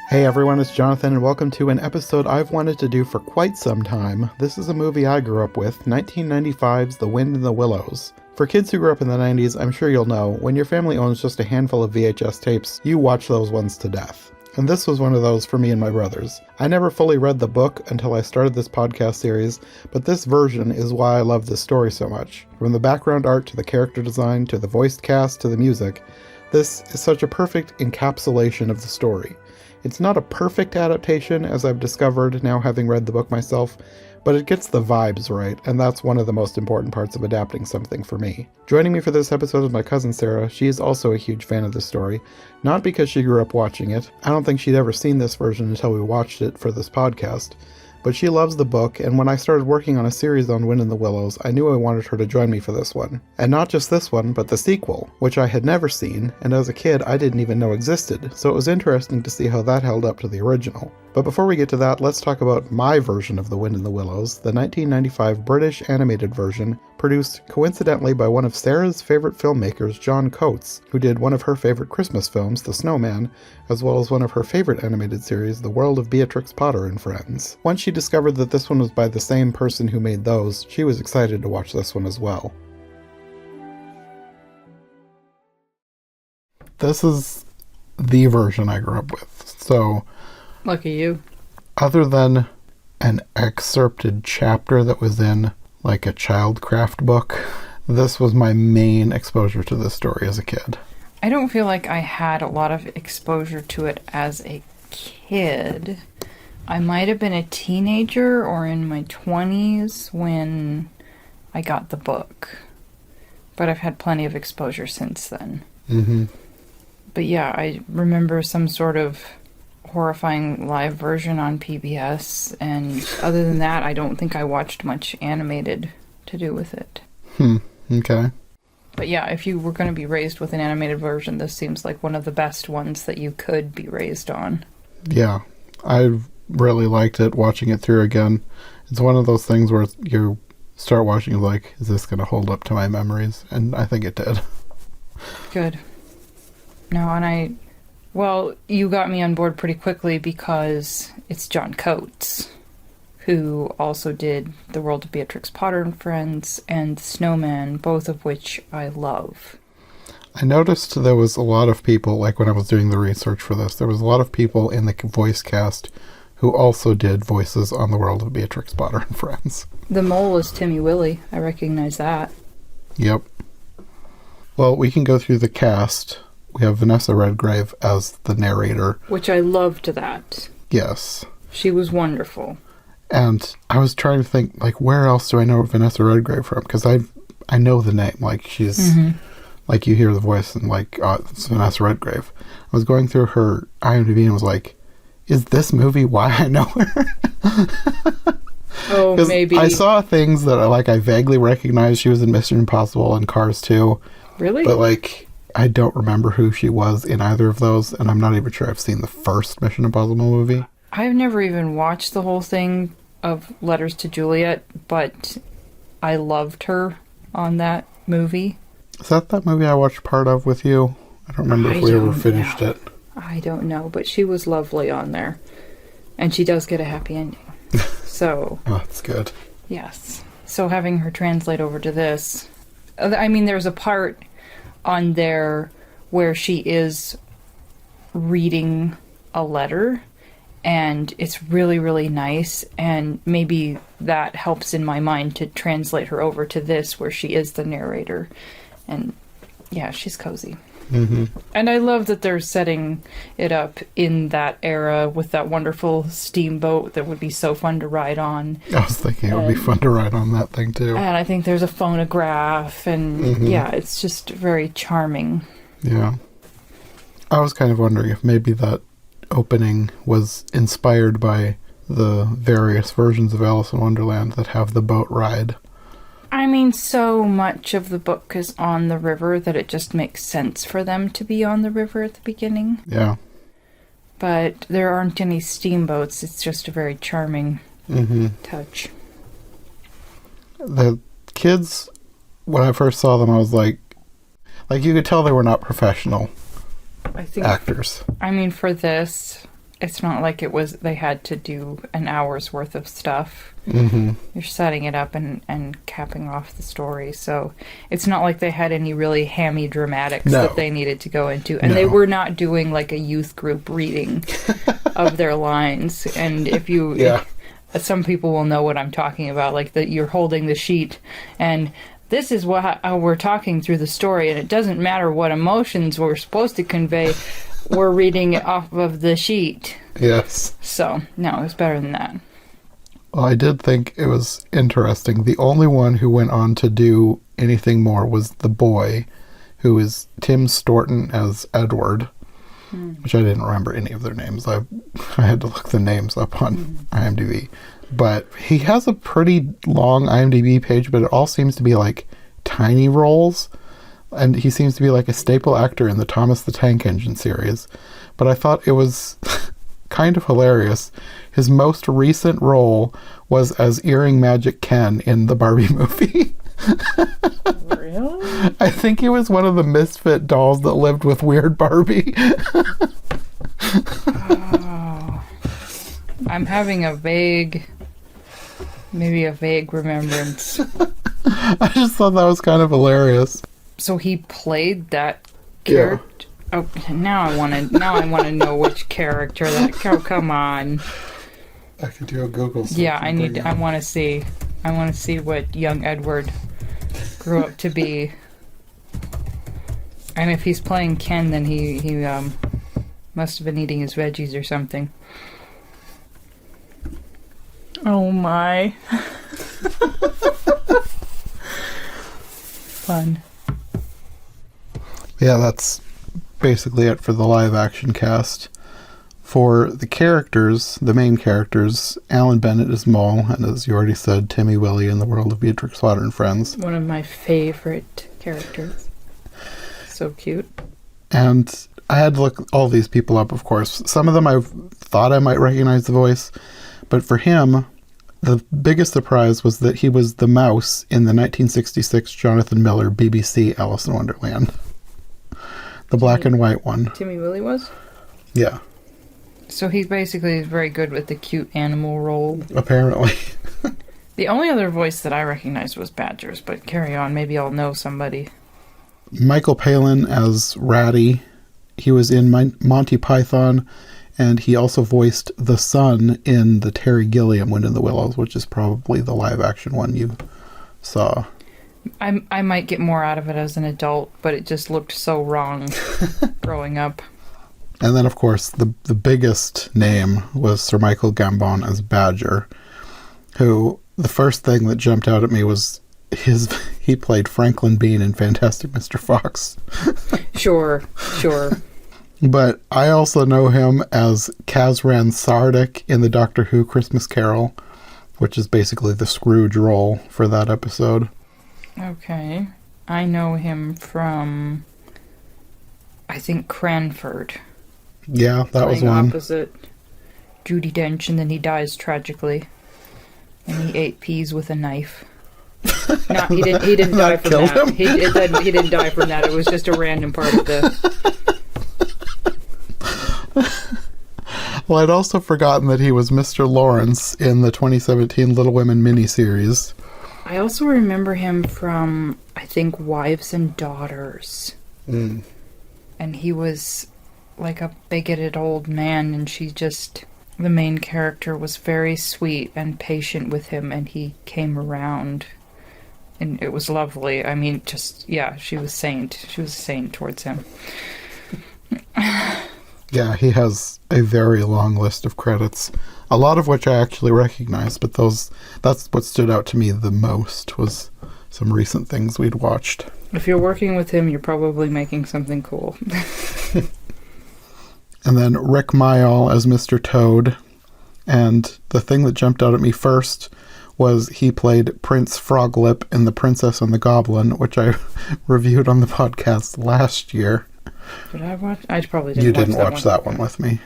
Hey everyone, it's Jonathan, and welcome to an episode I've wanted to do for quite some time. This is a movie I grew up with, 1995's The Wind in the Willows. For kids who grew up in the 90s, I'm sure you'll know, when your family owns just a handful of VHS tapes, you watch those ones to death. And this was one of those for me and my brothers. I never fully read the book until I started this podcast series, but this version is why I love this story so much. From the background art to the character design to the voiced cast to the music, this is such a perfect encapsulation of the story. It's not a perfect adaptation, as I've discovered now having read the book myself, but it gets the vibes right, and that's one of the most important parts of adapting something for me. Joining me for this episode is my cousin Sarah. She is also a huge fan of this story, not because she grew up watching it. I don't think she'd ever seen this version until we watched it for this podcast, but she loves the book, and when I started working on a series on Wind in the Willows, I knew I wanted her to join me for this one. And not just this one, but the sequel, which I had never seen, and as a kid I didn't even know existed, so it was interesting to see how that held up to the original. But before we get to that, let's talk about my version of The Wind in the Willows, the 1995 British animated version, produced coincidentally by one of Sarah's favorite filmmakers, John Coates, who did one of her favorite Christmas films, The Snowman, as well as one of her favorite animated series, The World of Beatrix Potter and Friends. Once she discovered that this one was by the same person who made those, she was excited to watch this one as well. This is the version I grew up with, so lucky you. Other than an excerpted chapter that was in like a childcraft book, this was my main exposure to this story as a kid. I don't feel like I had a lot of exposure to it as a kid. I might have been a teenager or in my 20s when I got the book. But I've had plenty of exposure since then. Mm-hmm. But yeah, I remember some sort of horrifying live version on PBS, and other than that, I don't think I watched much animated to do with it. Okay. But yeah, if you were going to be raised with an animated version, this seems like one of the best ones that you could be raised on. Yeah, I really liked it, watching it through again. It's one of those things where you start watching like, is this going to hold up to my memories? And I think it did. Good. No, and well, you got me on board pretty quickly because it's John Coates, who also did The World of Beatrix Potter and Friends and Snowman, both of which I love. I noticed there was a lot of people, like when I was doing the research for this, there was a lot of people in the voice cast who also did voices on The World of Beatrix Potter and Friends. The mole is Timmy Willie. I recognize that. Yep. Well, we can go through the cast. We have Vanessa Redgrave as the narrator. Which I loved that. Yes. She was wonderful. And I was trying to think, like, where else do I know Vanessa Redgrave from? Because I know the name. Like, she's... Like, you hear the voice and, like, it's Vanessa Redgrave. I was going through her IMDb and was like, is this movie why I know her? Oh, maybe. I saw things that, I vaguely recognized. She was in Mission Impossible and Cars 2. Really? But, like, I don't remember who she was in either of those, and I'm not even sure I've seen the first Mission Impossible movie. I've never even watched the whole thing of Letters to Juliet, but I loved her on that movie. Is that movie I watched part of with you? I don't remember if we ever finished it. I don't know, but she was lovely on there. And she does get a happy ending. So... Oh, that's good. Yes. So having her translate over to this... I mean, there's a part on there where she is reading a letter, and it's really, really nice, and maybe that helps in my mind to translate her over to this, where she is the narrator. And yeah, she's cozy. Mm-hmm. And I love that they're setting it up in that era with that wonderful steamboat that would be so fun to ride on. I was thinking it would be fun to ride on that thing too. And I think there's a phonograph, and yeah, it's just very charming. Yeah. I was kind of wondering if maybe that opening was inspired by the various versions of Alice in Wonderland that have the boat ride. I mean, so much of the book is on the river that it just makes sense for them to be on the river at the beginning. Yeah. But there aren't any steamboats. It's just a very charming touch. The kids, when I first saw them, I was like you could tell they were not professional actors. I mean, for this, it's not like they had to do an hour's worth of stuff. Mm-hmm. You're setting it up and capping off the story. So it's not like they had any really hammy dramatics that they needed to go into. And they were not doing like a youth group reading of their lines. And if you... some people will know what I'm talking about, like that you're holding the sheet and this is how we're talking through the story, and it doesn't matter what emotions we're supposed to convey, we're reading it off of the sheet. Yes. So, no, it was better than that. Well, I did think it was interesting. The only one who went on to do anything more was the boy, who is Tim Storton as Edward, which I didn't remember any of their names. I had to look the names up on IMDb. But he has a pretty long IMDb page, but it all seems to be like tiny roles. And he seems to be like a staple actor in the Thomas the Tank Engine series. But I thought it was kind of hilarious. His most recent role was as Earring Magic Ken in the Barbie movie. Really? I think he was one of the misfit dolls that lived with Weird Barbie. Oh. I'm having maybe a vague remembrance. I just thought that was kind of hilarious. So he played that character? Yeah. Oh, now I want to know which character that... Oh, come on. I could do a Google search. Yeah, I want to see. I want to see what young Edward grew up to be. And if he's playing Ken, then he must have been eating his veggies or something. Oh my. Fun. Yeah, that's basically it for the live action cast. For the characters, the main characters, Alan Bennett is Maul, and as you already said, Timmy Willie in The World of Beatrix Potter and Friends. One of my favorite characters. So cute. And I had to look all these people up, of course. Some of them I thought I might recognize the voice, but for him, the biggest surprise was that he was the mouse in the 1966 Jonathan Miller BBC Alice in Wonderland. The black and white one. Timmy Willie was? Yeah. So he basically is very good with the cute animal role. Apparently. The only other voice that I recognized was Badger's, but carry on, maybe I'll know somebody. Michael Palin as Ratty. He was in Monty Python, and he also voiced the son in the Terry Gilliam Wind in the Willows, which is probably the live-action one you saw. I might get more out of it as an adult, but it just looked so wrong growing up. And then, of course, the biggest name was Sir Michael Gambon as Badger, who the first thing that jumped out at me was he played Franklin Bean in Fantastic Mr. Fox. Sure. But I also know him as Kazran Sardik in the Doctor Who Christmas Carol, which is basically the Scrooge role for that episode. Okay. I know him from, I think, Cranford. Yeah, that was one. Opposite Judi Dench, and then he dies tragically. And he ate peas with a knife. No, he didn't die from that. He didn't die from that. It was just a random part of the... Well, I'd also forgotten that he was Mr. Lawrence in the 2017 Little Women miniseries. I also remember him from, I think, Wives and Daughters. Mm. And he was like a bigoted old man, and the main character was very sweet and patient with him, and he came around. And it was lovely. I mean, she was saint. She was a saint towards him. Yeah, he has a very long list of credits, a lot of which I actually recognize, but that's what stood out to me the most was some recent things we'd watched. If you're working with him, you're probably making something cool. And then Rick Mayall as Mr. Toad, and the thing that jumped out at me first was he played Prince Froglip in The Princess and the Goblin, which I reviewed on the podcast last year. Did I watch? I probably didn't. You didn't watch that one with me.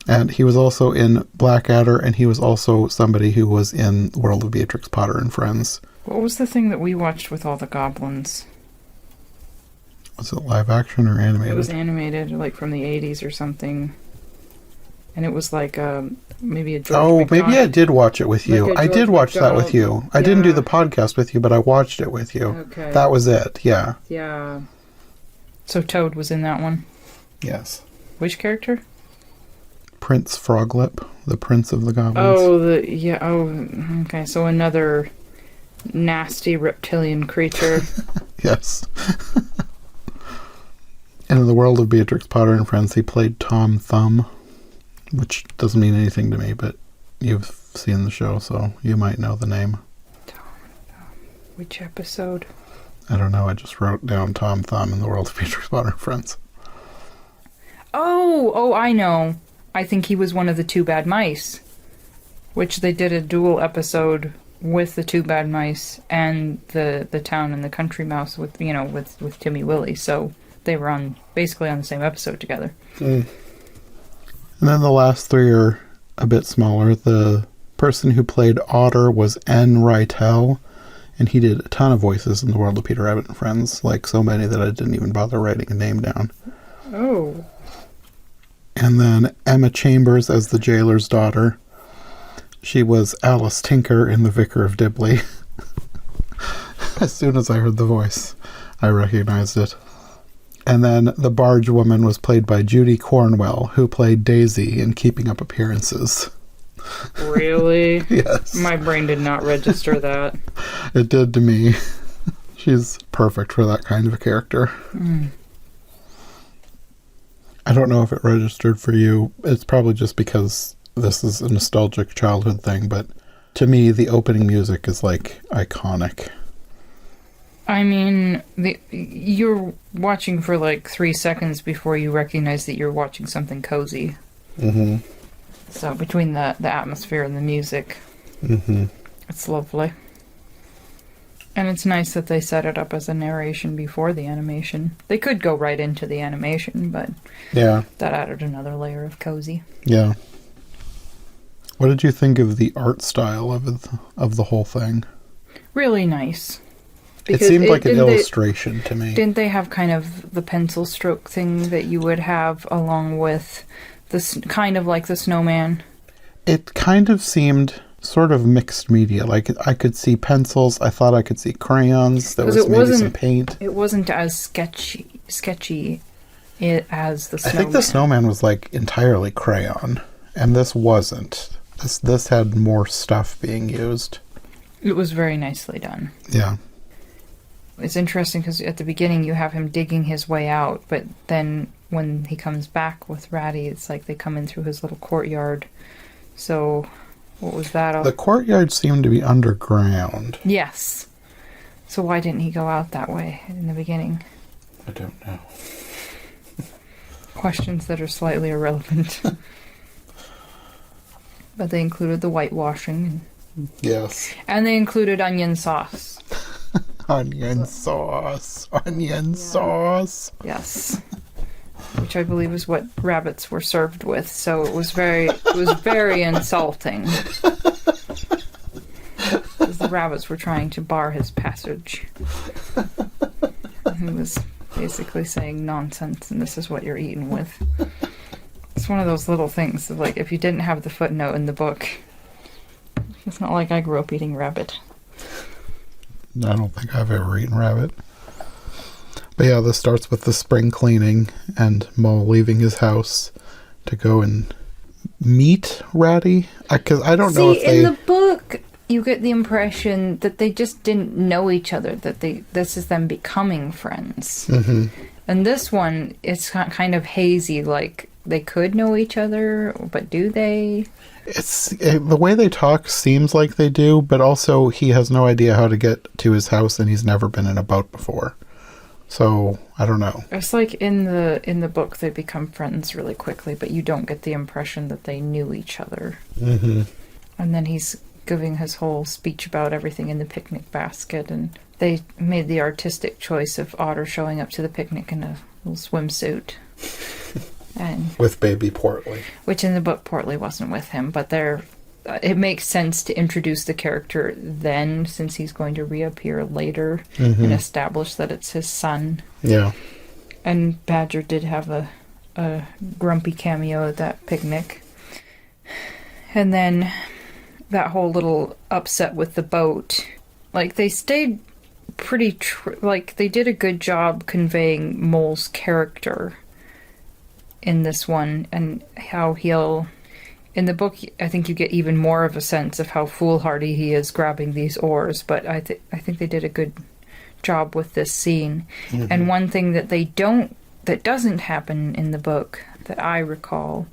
And he was also in Blackadder, and he was also somebody who was in The World of Beatrix Potter and Friends. What was the thing that we watched with all the goblins? Was it live action or animated? It was animated, like from the 80s or something. and it was like maybe a George Oh, McDonald. maybe I did watch it with you. Like a I did George watch that with McDonald. you. I didn't do Yeah. the podcast with you, but I watched it with you. Okay. That was it, yeah. Yeah. So Toad was in that one. Yes. Which character? Prince Froglip, the Prince of the Goblins. Okay, so another nasty reptilian creature. Yes. And in the world of Beatrix Potter and Friends, he played Tom Thumb, which doesn't mean anything to me, but you've seen the show, so you might know the name. Which episode? I don't know, I just wrote down Tom Thumb in the world of Beatrix Potter and Friends. Oh, I know. I think he was one of the Two Bad Mice, which they did a dual episode with the Two Bad Mice and the Town and the Country Mouse with Timmy Willie. So they were basically on the same episode together. And then the last three are a bit smaller. The person who played Otter was N. Rytel, and he did a ton of voices in the world of Peter Rabbit and Friends, like so many that I didn't even bother writing a name down. Oh. And then Emma Chambers as the jailer's daughter. She was Alice Tinker in The Vicar of Dibley. As soon as I heard the voice, I recognized it. And then the barge woman was played by Judy Cornwell, who played Daisy in Keeping Up Appearances. Really? Yes. My brain did not register that. It did to me. She's perfect for that kind of a character. Mm. I don't know if it registered for you. It's probably just because this is a nostalgic childhood thing, but to me, the opening music is, like, iconic. I mean, you're watching for like 3 seconds before you recognize that you're watching something cozy. Mm-hmm. So between the atmosphere and the music, Mm-hmm. it's lovely. And it's nice that they set it up as a narration before the animation. They could go right into the animation, but Yeah. that added another layer of cozy. Yeah. What did you think of the art style of the whole thing? Really nice. It seemed like an illustration to me. Didn't they have kind of the pencil stroke thing that you would have along with this, kind of like the snowman? It kind of seemed sort of mixed media. Like, I could see pencils. I thought I could see crayons. There was maybe some paint. It wasn't as sketchy as the snowman. I think the snowman was like entirely crayon, and this wasn't. This had more stuff being used. It was very nicely done. Yeah. It's interesting because at the beginning you have him digging his way out, but then when he comes back with Ratty, it's like they come in through his little courtyard. So, what was that? The courtyard seemed to be underground. Yes. So why didn't he go out that way in the beginning? I don't know. Questions that are slightly irrelevant. But they included the whitewashing. Yes. And they included onion sauce. Onion sauce. Onion sauce. Yes. Which I believe is what rabbits were served with, so it was very insulting. Because the rabbits were trying to bar his passage. And he was basically saying nonsense, and this is what you're eating with. It's one of those little things, that, like, if you didn't have the footnote in the book, it's not like I grew up eating rabbit. I don't think I've ever eaten rabbit. But yeah, this starts with the spring cleaning and Mo leaving his house to go and meet Ratty. Because I don't know if they... in the book, you get the impression that they just didn't know each other, that this is them becoming friends. Mm-hmm. And this one, it's kind of hazy, like they could know each other, but do they? It's the way they talk seems like they do, but also he has no idea how to get to his house and he's never been in a boat before. So, I don't know. It's like in the book they become friends really quickly, but you don't get the impression that they knew each other. Mm-hmm. And then he's giving his whole speech about everything in the picnic basket, and they made the artistic choice of Otter showing up to the picnic in a little swimsuit. And with baby Portly. Which in the book Portly wasn't with him, but it makes sense to introduce the character then, since he's going to reappear later and establish that it's his son. Yeah. And Badger did have a grumpy cameo at that picnic. And then that whole little upset with the boat, like, they stayed pretty like, they did a good job conveying Mole's character in this one, and how he'll, in the book, I think you get even more of a sense of how foolhardy he is grabbing these oars, but I think they did a good job with this scene. Mm-hmm. And one thing that that doesn't happen in the book that I recall,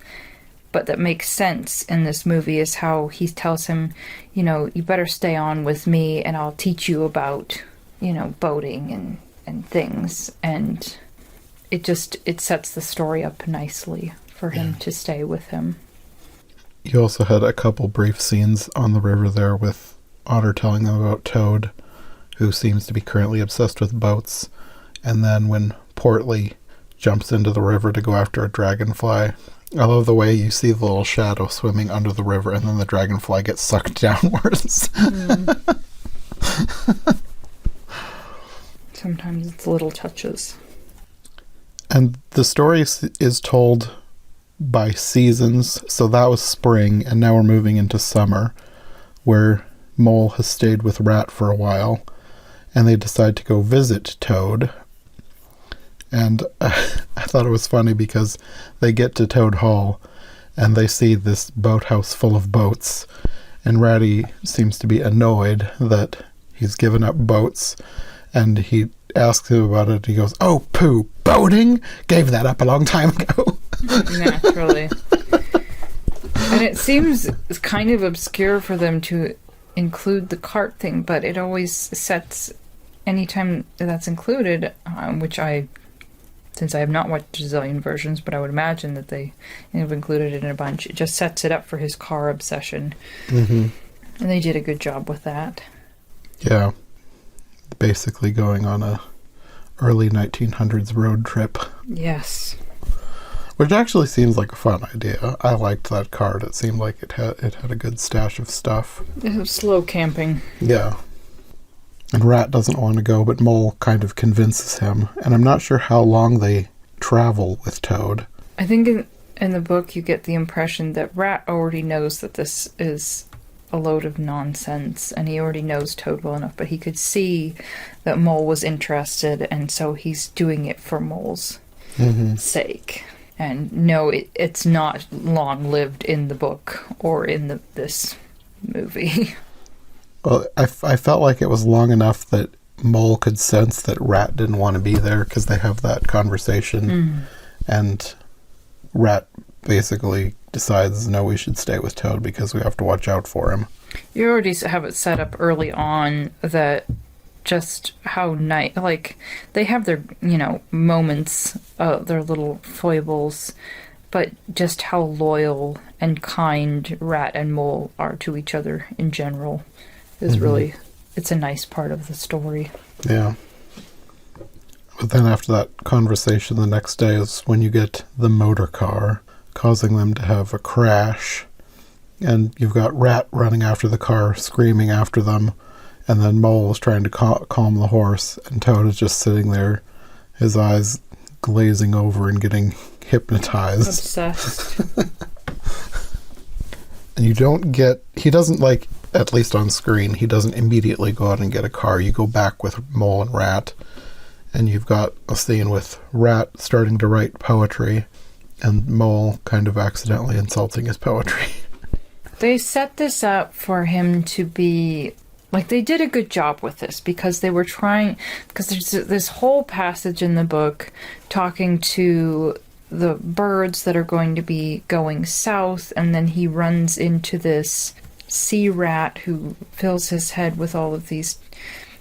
but that makes sense in this movie, is how he tells him, you know, you better stay on with me and I'll teach you about, you know, boating and things. And it sets the story up nicely for him to stay with him. You also had a couple brief scenes on the river there with Otter telling them about Toad, who seems to be currently obsessed with boats. And then when Portly jumps into the river to go after a dragonfly, I love the way you see the little shadow swimming under the river and then the dragonfly gets sucked downwards. Sometimes it's little touches. And the story is told by seasons, so that was spring, and now we're moving into summer, where Mole has stayed with Rat for a while, and they decide to go visit Toad. And I thought it was funny because they get to Toad Hall and they see this boathouse full of boats, and Ratty seems to be annoyed that he's given up boats, and he asks him about it. He goes, "Oh, pooh, boating? Gave that up a long time ago." Naturally. And it seems kind of obscure for them to include the cart thing, but it always sets, anytime that's included, which since I have not watched a zillion versions, but I would imagine that they have included it in a bunch. It just sets it up for his car obsession. Mm-hmm. And they did a good job with that. Yeah. Basically going on a early 1900s road trip. Yes. Which actually seems like a fun idea. I liked that cart. It seemed like it had a good stash of stuff. It was slow camping. Yeah. And Rat doesn't want to go, but Mole kind of convinces him. And I'm not sure how long they travel with Toad. I think in the book you get the impression that Rat already knows that this is a load of nonsense, and he already knows Toad well enough, but he could see that Mole was interested, and so he's doing it for Mole's sake. And no, it's not long-lived in the book or in this movie. Well, I felt like it was long enough that Mole could sense that Rat didn't want to be there, because they have that conversation, and Rat basically decides, no, we should stay with Toad because we have to watch out for him. You already have it set up early on that just how nice, like, they have their, you know, moments, their little foibles, but just how loyal and kind Rat and Mole are to each other in general is really, it's a nice part of the story. Yeah. But then after that conversation, the next day is when you get the motor car, causing them to have a crash. And you've got Rat running after the car, screaming after them. And then Mole is trying to calm the horse. And Toad is just sitting there, his eyes glazing over and getting hypnotized. Obsessed. And he doesn't, like, at least on screen, he doesn't immediately go out and get a car. You go back with Mole and Rat, and you've got a scene with Rat starting to write poetry, and Mole kind of accidentally insulting his poetry. They set this up for him to be, like, they did a good job with this, because they were trying, because there's this whole passage in the book talking to the birds that are going to be going south, and then he runs into this sea rat who fills his head with all of these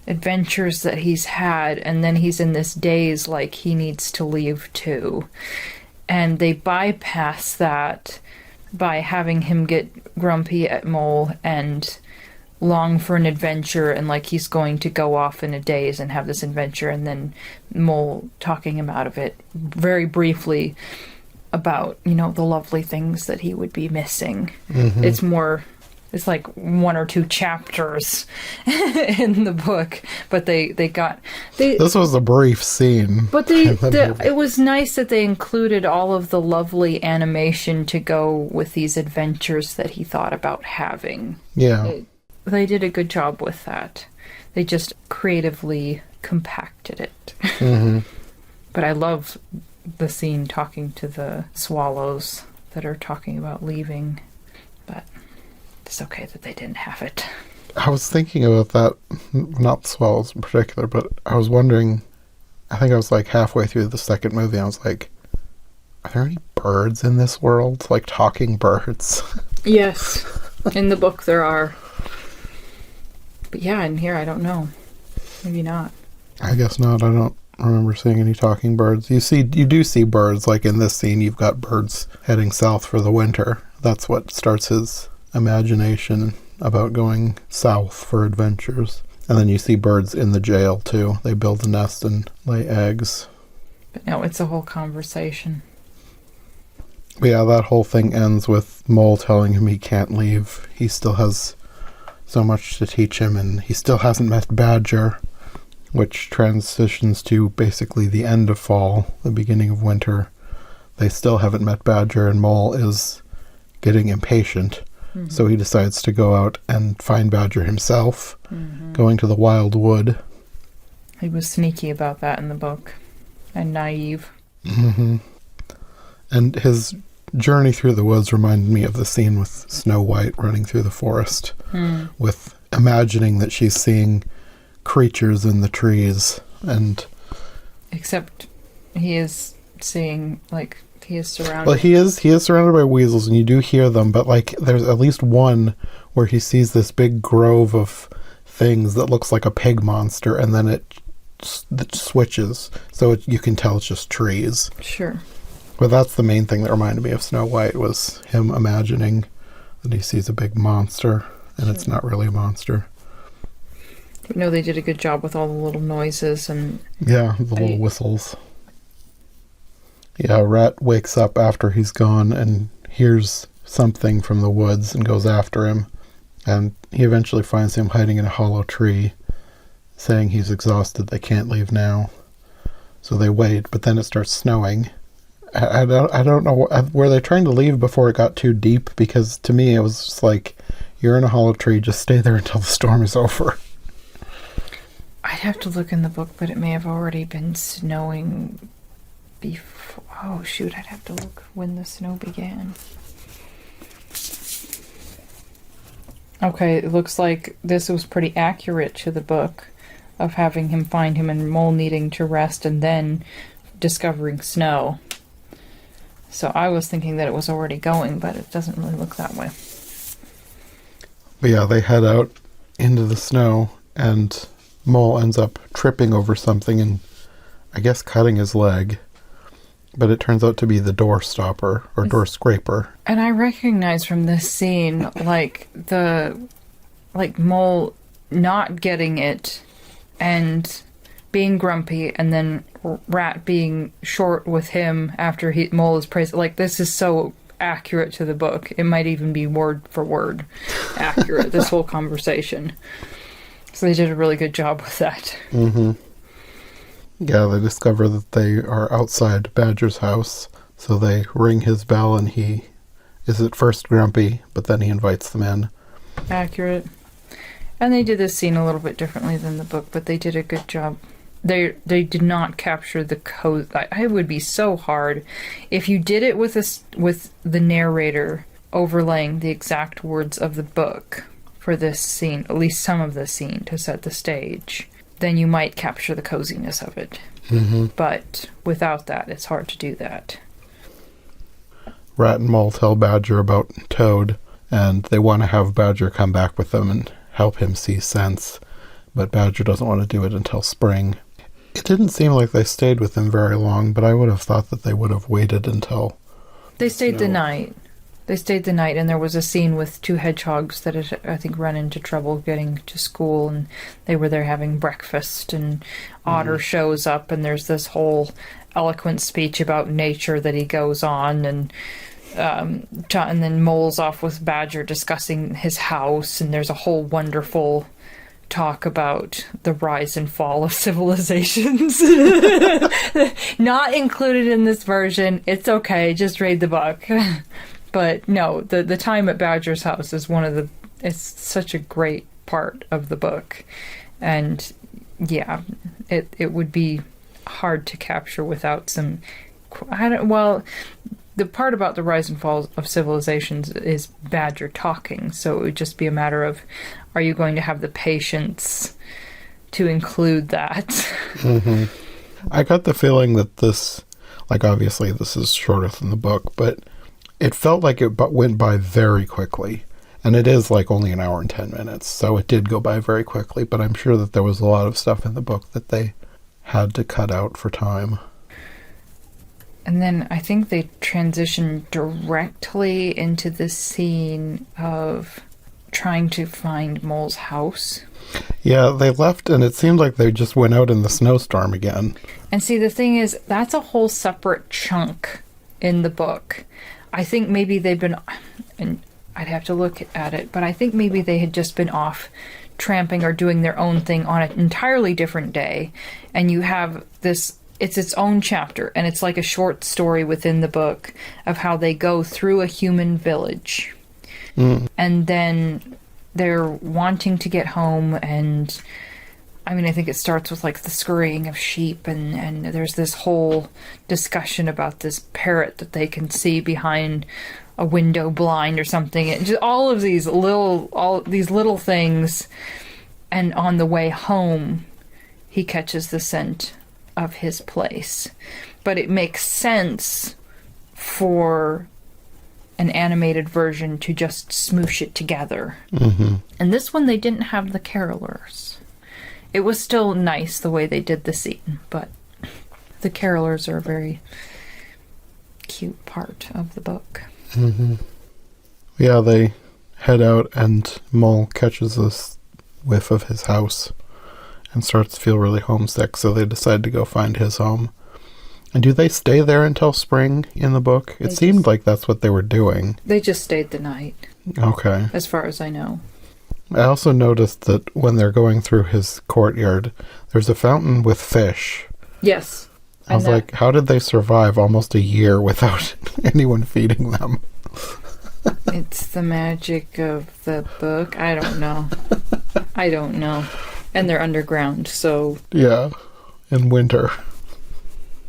adventures that he's had, and then he's in this daze like he needs to leave too. And they bypass that by having him get grumpy at Mole and long for an adventure, and like he's going to go off in a daze and have this adventure, and then Mole talking him out of it very briefly about, you know, the lovely things that he would be missing. It's more It's like 1 or 2 chapters in the book, but This was a brief scene. But it was nice that they included all of the lovely animation to go with these adventures that he thought about having. Yeah. They did a good job with that. They just creatively compacted it. Mm-hmm. But I love the scene talking to the swallows that are talking about leaving. But it's okay that they didn't have it. I was thinking about that, not the swallows in particular, but I was wondering, I think I was like halfway through the second movie, and I was like, are there any birds in this world? Like talking birds? Yes. In the book there are. But yeah, in here I don't know. Maybe not. I guess not. I don't remember seeing any talking birds. You do see birds, like in this scene, you've got birds heading south for the winter. That's what starts his imagination about going south for adventures. And then you see birds in the jail too. They build a nest and lay eggs. But no, it's a whole conversation. But yeah, that whole thing ends with Mole telling him he can't leave. He still has so much to teach him, and he still hasn't met Badger, which transitions to basically the end of fall, the beginning of winter. They still haven't met Badger, and Mole is getting impatient. Mm-hmm. So he decides to go out and find Badger himself, going to the Wild Wood. He was sneaky about that in the book, and naive. Mm-hmm. And his journey through the woods reminded me of the scene with Snow White running through the forest, with imagining that she's seeing creatures in the trees, and except he is seeing, like, he is surrounded. Well, he is surrounded by weasels, and you do hear them, but like there's at least one where he sees this big grove of things that looks like a pig monster, and then it switches, so you can tell it's just trees. Sure. But that's the main thing that reminded me of Snow White, was him imagining that he sees a big monster, and It's not really a monster. But no, they did a good job with all the little noises and... Yeah, the little whistles. Yeah, Rat wakes up after he's gone and hears something from the woods and goes after him. And he eventually finds him hiding in a hollow tree, saying he's exhausted, they can't leave now. So they wait, but then it starts snowing. I don't know, were they trying to leave before it got too deep? Because to me it was just like, you're in a hollow tree, just stay there until the storm is over. I'd have to look in the book, but it may have already been snowing before. Oh shoot, I'd have to look when the snow began. Okay, it looks like this was pretty accurate to the book, of having him find him and Mole needing to rest and then discovering snow. So I was thinking that it was already going, but it doesn't really look that way. But yeah, they head out into the snow, and Mole ends up tripping over something and I guess cutting his leg. But it turns out to be the door stopper, or door scraper. And I recognize from this scene, like Mole not getting it and being grumpy, and then Rat being short with him after Mole is praised. Like, this is so accurate to the book. It might even be word for word accurate, this whole conversation. So they did a really good job with that. Mm-hmm. Yeah, they discover that they are outside Badger's house, so they ring his bell, and he is at first grumpy, but then he invites them in. Accurate. And they did this scene a little bit differently than the book, but they did a good job. They did not capture the code. It would be so hard if you did it with the narrator overlaying the exact words of the book for this scene, at least some of the scene, to set the stage. Then you might capture the coziness of it. Mm-hmm. But without that, it's hard to do that. Rat and Mole tell Badger about Toad, and they want to have Badger come back with them and help him see sense. But Badger doesn't want to do it until spring. It didn't seem like they stayed with him very long, but I would have thought that they would have waited until... They stayed the night. They stayed the night, and there was a scene with 2 hedgehogs that had, I think, run into trouble getting to school, and they were there having breakfast, and Otter shows up, and there's this whole eloquent speech about nature that he goes on, and And then Mole's off with Badger discussing his house, and there's a whole wonderful talk about the rise and fall of civilizations. Not included in this version. It's okay, just read the book. But no, the time at Badger's house is it's such a great part of the book. And yeah, it would be hard to capture without some... the part about the rise and fall of civilizations is Badger talking, so it would just be a matter of, are you going to have the patience to include that? Mm-hmm. I got the feeling that this, like, obviously this is shorter than the book, but it felt like it went by very quickly. And it is like only an hour and 10 minutes, so it did go by very quickly, but I'm sure that there was a lot of stuff in the book that they had to cut out for time. And then I think they transitioned directly into the scene of trying to find Mole's house. Yeah, they left and it seemed like they just went out in the snowstorm again. And see, the thing is, that's a whole separate chunk in the book. I think maybe they've been, and I'd have to look at it, but I think maybe they had just been off tramping or doing their own thing on an entirely different day. And you have this... It's its own chapter, and it's like a short story within the book of how they go through a human village. And then they're wanting to get home, and I mean, I think it starts with like the scurrying of sheep, and there's this whole discussion about this parrot that they can see behind a window blind or something. And just all of these little things. And on the way home, he catches the scent of his place. But it makes sense for an animated version to just smoosh it together. Mm-hmm. And this one, they didn't have the carolers. It was still nice the way they did the scene, but the carolers are a very cute part of the book. Mm-hmm. Yeah, they head out and Mole catches this whiff of his house and starts to feel really homesick, so they decide to go find his home. And do they stay there until spring in the book? It seemed like that's what they were doing. They just stayed the night. Okay. As far as I know. I also noticed that when they're going through his courtyard, there's a fountain with fish. Yes. I was like, how did they survive almost a year without anyone feeding them? It's the magic of the book. I don't know. And they're underground, so... Yeah, in winter.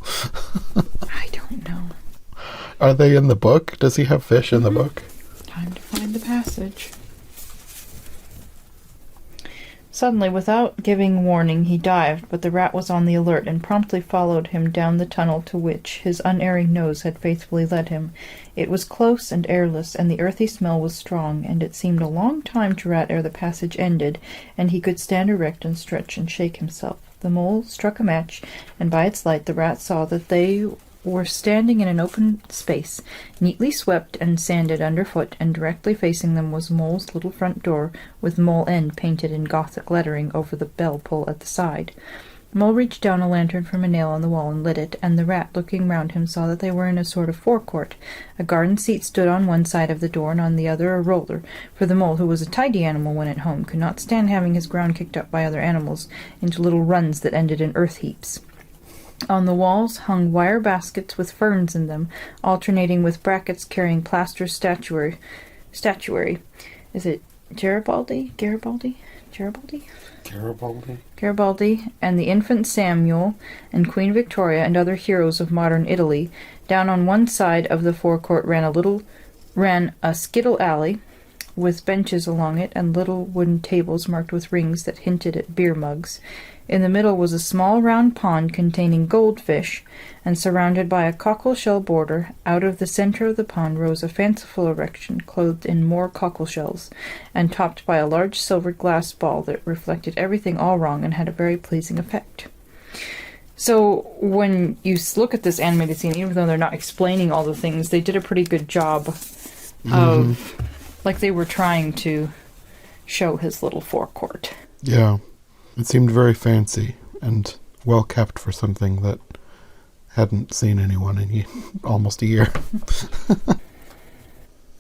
I don't know. Are they in the book? Does he have fish in the book? Time to find the passage. Suddenly, without giving warning, he dived, but the rat was on the alert and promptly followed him down the tunnel to which his unerring nose had faithfully led him. It was close and airless, and the earthy smell was strong, and it seemed a long time to Rat ere the passage ended, and he could stand erect and stretch and shake himself. The Mole struck a match, and by its light the Rat saw that they were standing in an open space, neatly swept and sanded underfoot, and directly facing them was Mole's little front door, with Mole End painted in Gothic lettering over the bell-pull at the side. Mole reached down a lantern from a nail on the wall and lit it, and the Rat, looking round him, saw that they were in a sort of forecourt. A garden seat stood on one side of the door, and on the other a roller, for the Mole, who was a tidy animal when at home, could not stand having his ground kicked up by other animals into little runs that ended in earth heaps. On the walls hung wire baskets with ferns in them, alternating with brackets carrying plaster statuary. Is it Garibaldi? And the infant Samuel, and Queen Victoria, and other heroes of modern Italy. Down on one side of the forecourt ran a skittle alley, with benches along it, and little wooden tables marked with rings that hinted at beer mugs. In the middle was a small round pond containing goldfish, and surrounded by a cockle-shell border. Out of the center of the pond rose a fanciful erection clothed in more cockle-shells, and topped by a large silvered glass ball that reflected everything all wrong and had a very pleasing effect. So when you look at this animated scene, even though they're not explaining all the things, they did a pretty good job of, like, they were trying to show his little forecourt. Yeah. It seemed very fancy and well kept for something that hadn't seen anyone in almost a year.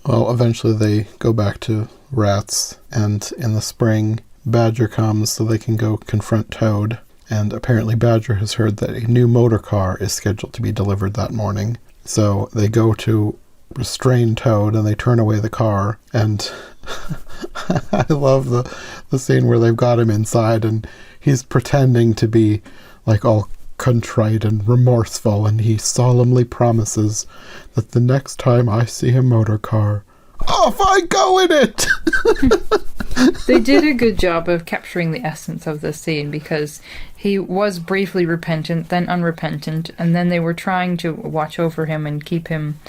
Well, eventually they go back to Rats, and in the spring, Badger comes so they can go confront Toad. And apparently Badger has heard that a new motor car is scheduled to be delivered that morning. So they go to restrain Toad, and they turn away the car. And I love the scene where they've got him inside, and he's pretending to be like all contrite and remorseful, and he solemnly promises that the next time I see a motor car, off I go in it! They did a good job of capturing the essence of the scene, because he was briefly repentant, then unrepentant, and then they were trying to watch over him and keep him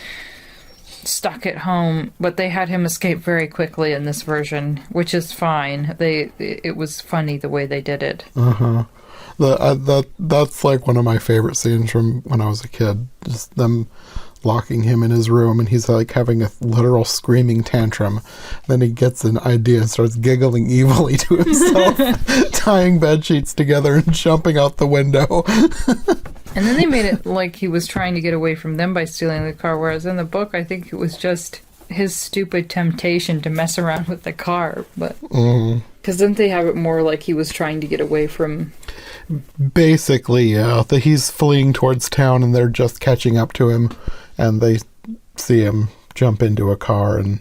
stuck at home, but they had him escape very quickly in this version, which is fine. It was funny the way they did it. Uh-huh. That's like one of my favorite scenes from when I was a kid. Just them locking him in his room, and he's like having a literal screaming tantrum. Then he gets an idea and starts giggling evilly to himself, tying bed sheets together and jumping out the window. And then they made it like he was trying to get away from them by stealing the car, whereas in the book I think it was just his stupid temptation to mess around with the car. But because didn't they have it more like he was trying to get away from... Basically, yeah. He's fleeing towards town, and they're just catching up to him, and they see him jump into a car, and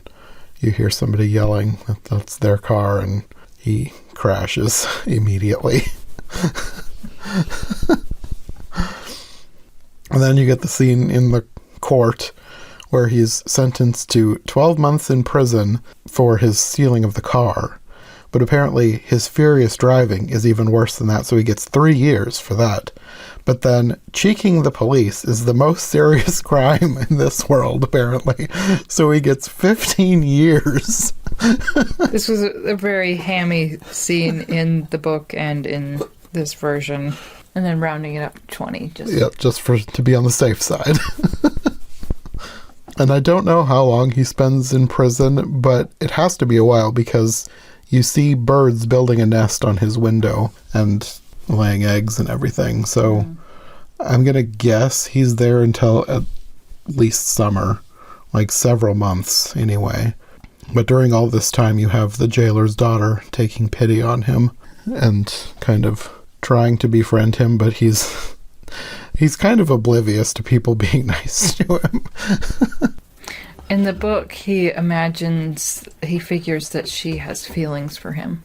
you hear somebody yelling that that's their car, and he crashes immediately. And then you get the scene in the court where he's sentenced to 12 months in prison for his stealing of the car. But apparently his furious driving is even worse than that, so he gets 3 years for that. But then cheeking the police is the most serious crime in this world, apparently. So he gets 15 years. This was a very hammy scene in the book and in this version. And then rounding it up to 20. Just to be on the safe side. And I don't know how long he spends in prison, but it has to be a while, because you see birds building a nest on his window and laying eggs and everything. So I'm going to guess he's there until at least summer, like several months anyway. But during all this time, you have the jailer's daughter taking pity on him and kind of trying to befriend him, but he's kind of oblivious to people being nice to him. In the book, he figures that she has feelings for him.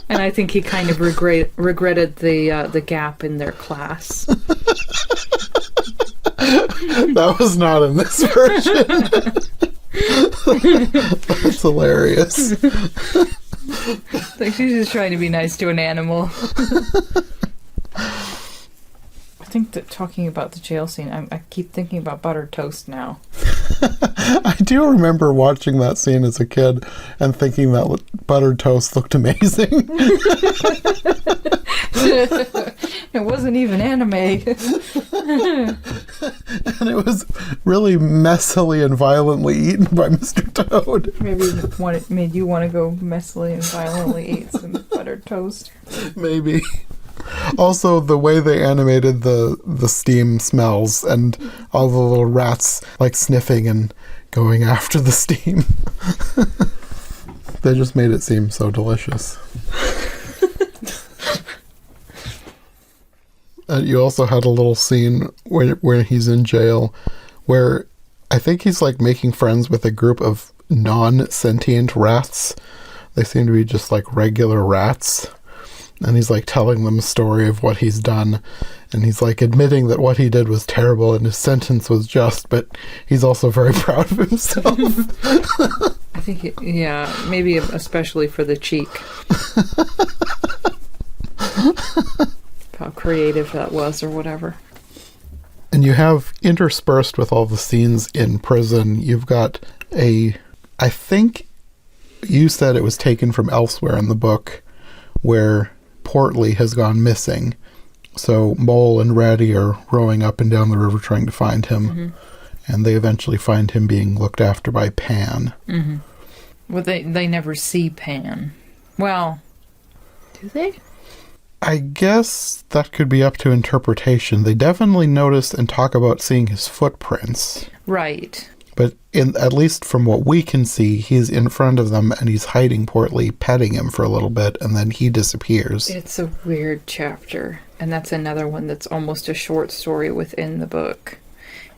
And I think he kind of regretted the gap in their class. That was not in this version. That's hilarious. Like, she's just trying to be nice to an animal. I think that talking about the jail scene, I keep thinking about buttered toast now. I do remember watching that scene as a kid and thinking that buttered toast looked amazing. It wasn't even anime. And it was really messily and violently eaten by Mr. Toad. Maybe it made you want to go messily and violently eat some buttered toast. Maybe. Also, the way they animated the steam smells and all the little rats like sniffing and going after the steam. They just made it seem so delicious. You also had a little scene where he's in jail where I think he's like making friends with a group of non-sentient rats. They seem to be just like regular rats. And he's like telling them a story of what he's done. And he's like admitting that what he did was terrible and his sentence was just, but he's also very proud of himself. I think, maybe especially for the cheek. How creative that was or whatever. And you have interspersed with all the scenes in prison, you've got I think you said it was taken from elsewhere in the book, where Portly has gone missing. So Mole and Ratty are rowing up and down the river trying to find him. Mm-hmm. And they eventually find him being looked after by Pan. Mm-hmm. Well, they never see Pan. Well, do they? I guess that could be up to interpretation. They definitely notice and talk about seeing his footprints. Right. But at least from what we can see, he's in front of them and he's hiding Portly, petting him for a little bit, and then he disappears. It's a weird chapter. And that's another one that's almost a short story within the book.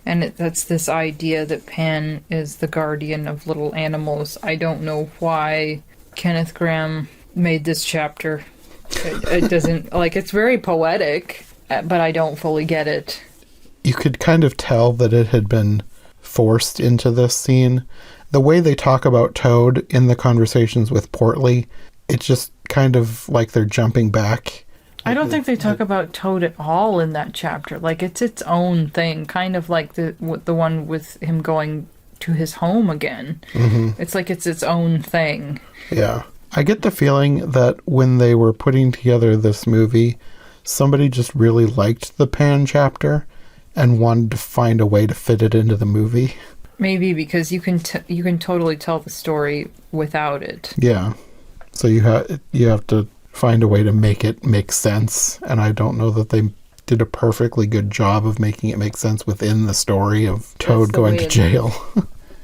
And that's this idea that Pan is the guardian of little animals. I don't know why Kenneth Grahame made this chapter. It doesn't, like, it's very poetic, but I don't fully get it. You could kind of tell that it had been forced into this scene. The way they talk about Toad in the conversations with Portly, it's just kind of like they're jumping back. I don't think they talk about Toad at all in that chapter. Like, it's its own thing, kind of like the one with him going to his home again. Mm-hmm. It's like it's its own thing. Yeah. I get the feeling that when they were putting together this movie, somebody just really liked the Pan chapter and wanted to find a way to fit it into the movie. Maybe because you can totally tell the story without it. Yeah. So you have to find a way to make it make sense, and I don't know that they did a perfectly good job of making it make sense within the story of Toad going to jail.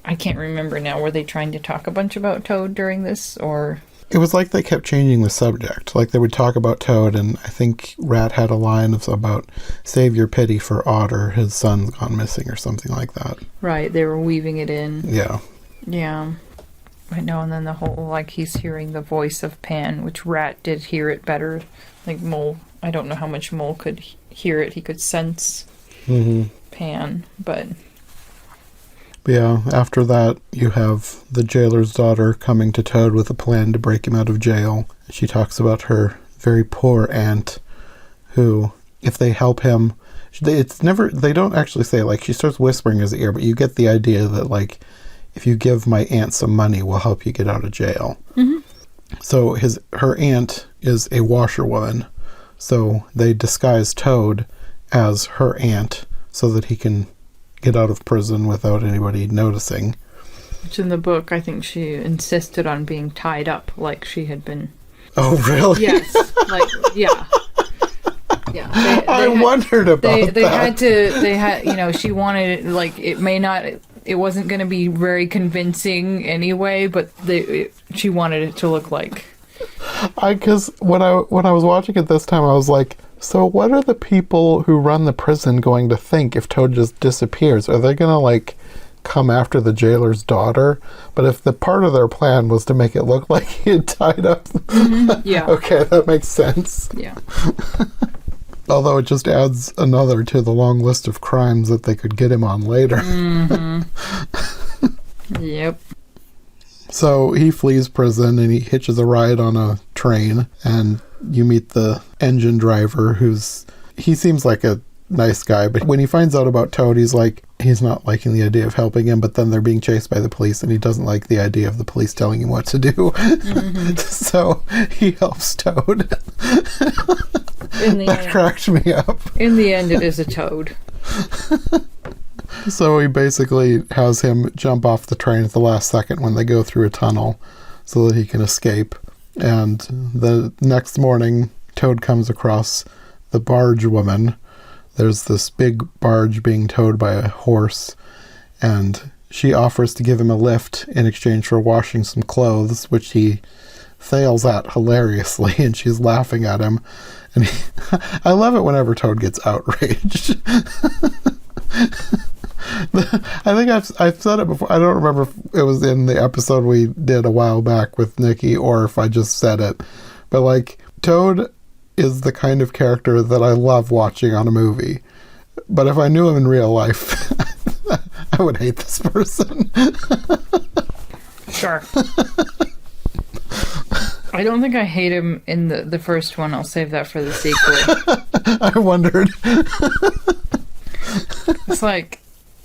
I can't remember now. Were they trying to talk a bunch about Toad during this, or? It was like they kept changing the subject. Like they would talk about Toad, and I think Rat had a line about save your pity for Otter, his son's gone missing, or something like that. Right, they were weaving it in. Yeah. Yeah. I know, and then the whole, like, he's hearing the voice of Pan, which Rat did hear it better. Like, Mole, I don't know how much Mole could hear it. He could sense Pan, but... Yeah, after that, you have the jailer's daughter coming to Toad with a plan to break him out of jail. She talks about her very poor aunt, who, if they help him... they don't actually say, like, she starts whispering in his ear, but you get the idea that, like, if you give my aunt some money, we'll help you get out of jail. Mm-hmm. So her aunt is a washerwoman. So they disguise Toad as her aunt so that he can get out of prison without anybody noticing. Which in the book, I think she insisted on being tied up like she had been. Oh, really? Yes. Like, yeah. Yeah. I wondered about that. They had, she wanted, like, it wasn't going to be very convincing anyway, but she wanted it to look like. Because when I was watching it this time, I was like, so what are the people who run the prison going to think if Toad just disappears? Are they going to, like, come after the jailer's daughter? But if the part of their plan was to make it look like he had tied up, yeah. Okay, that makes sense. Yeah. Although it just adds another to the long list of crimes that they could get him on later. Mm-hmm. Yep. So he flees prison and he hitches a ride on a train, and you meet the engine driver he seems like a nice guy, but when he finds out about Toad, he's not liking the idea of helping him, but then they're being chased by the police and he doesn't like the idea of the police telling him what to do. Mm-hmm. So he helps Toad. That cracked me up. In the end, it is a Toad. So he basically has him jump off the train at the last second when they go through a tunnel so that he can escape. And the next morning, Toad comes across the barge woman. There's this big barge being towed by a horse, and she offers to give him a lift in exchange for washing some clothes, which he fails at hilariously, and she's laughing at him. And I love it whenever Toad gets outraged. I think I've said it before. I don't remember if it was in the episode we did a while back with Nikki or if I just said it. But, like, Toad is the kind of character that I love watching on a movie. But if I knew him in real life, I would hate this person. Sure. I don't think I hate him in the first one. I'll save that for the sequel. I wondered. It's like,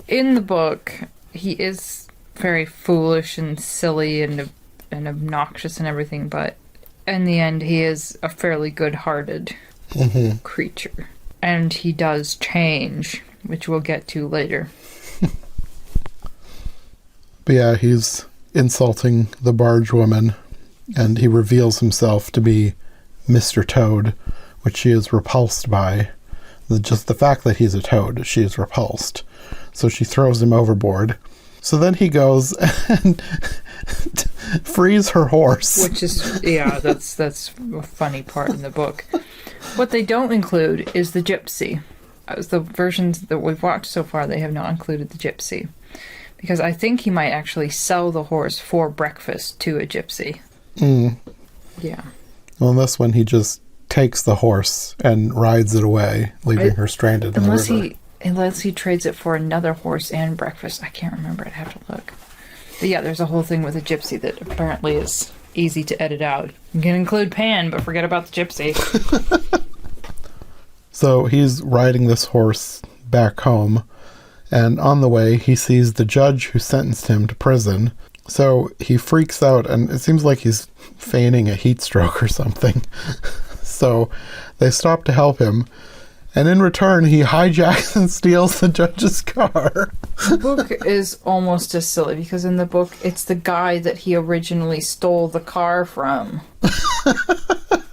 in the book, he is very foolish and silly and obnoxious and everything, but in the end, he is a fairly good-hearted creature. And he does change, which we'll get to later. But yeah, he's insulting the barge woman, and he reveals himself to be Mr. Toad, which she is repulsed by. Just the fact that he's a toad, she is repulsed. So she throws him overboard. So then he goes and frees her horse. Which is, yeah, that's a funny part in the book. What they don't include is the gypsy. As the versions that we've watched so far, they have not included the gypsy. Because I think he might actually sell the horse for breakfast to a gypsy. Mm. Yeah. Well, in this one, he just takes the horse and rides it away, leaving her stranded in the river. Unless he trades it for another horse and breakfast. I can't remember. I'd have to look. But yeah, there's a whole thing with a gypsy that apparently is easy to edit out. You can include Pan, but forget about the gypsy. So he's riding this horse back home, and on the way he sees the judge who sentenced him to prison. So he freaks out, and it seems like he's feigning a heat stroke or something. So they stop to help him, and in return he hijacks and steals the judge's car. The book is almost as silly, because in the book it's the guy that he originally stole the car from.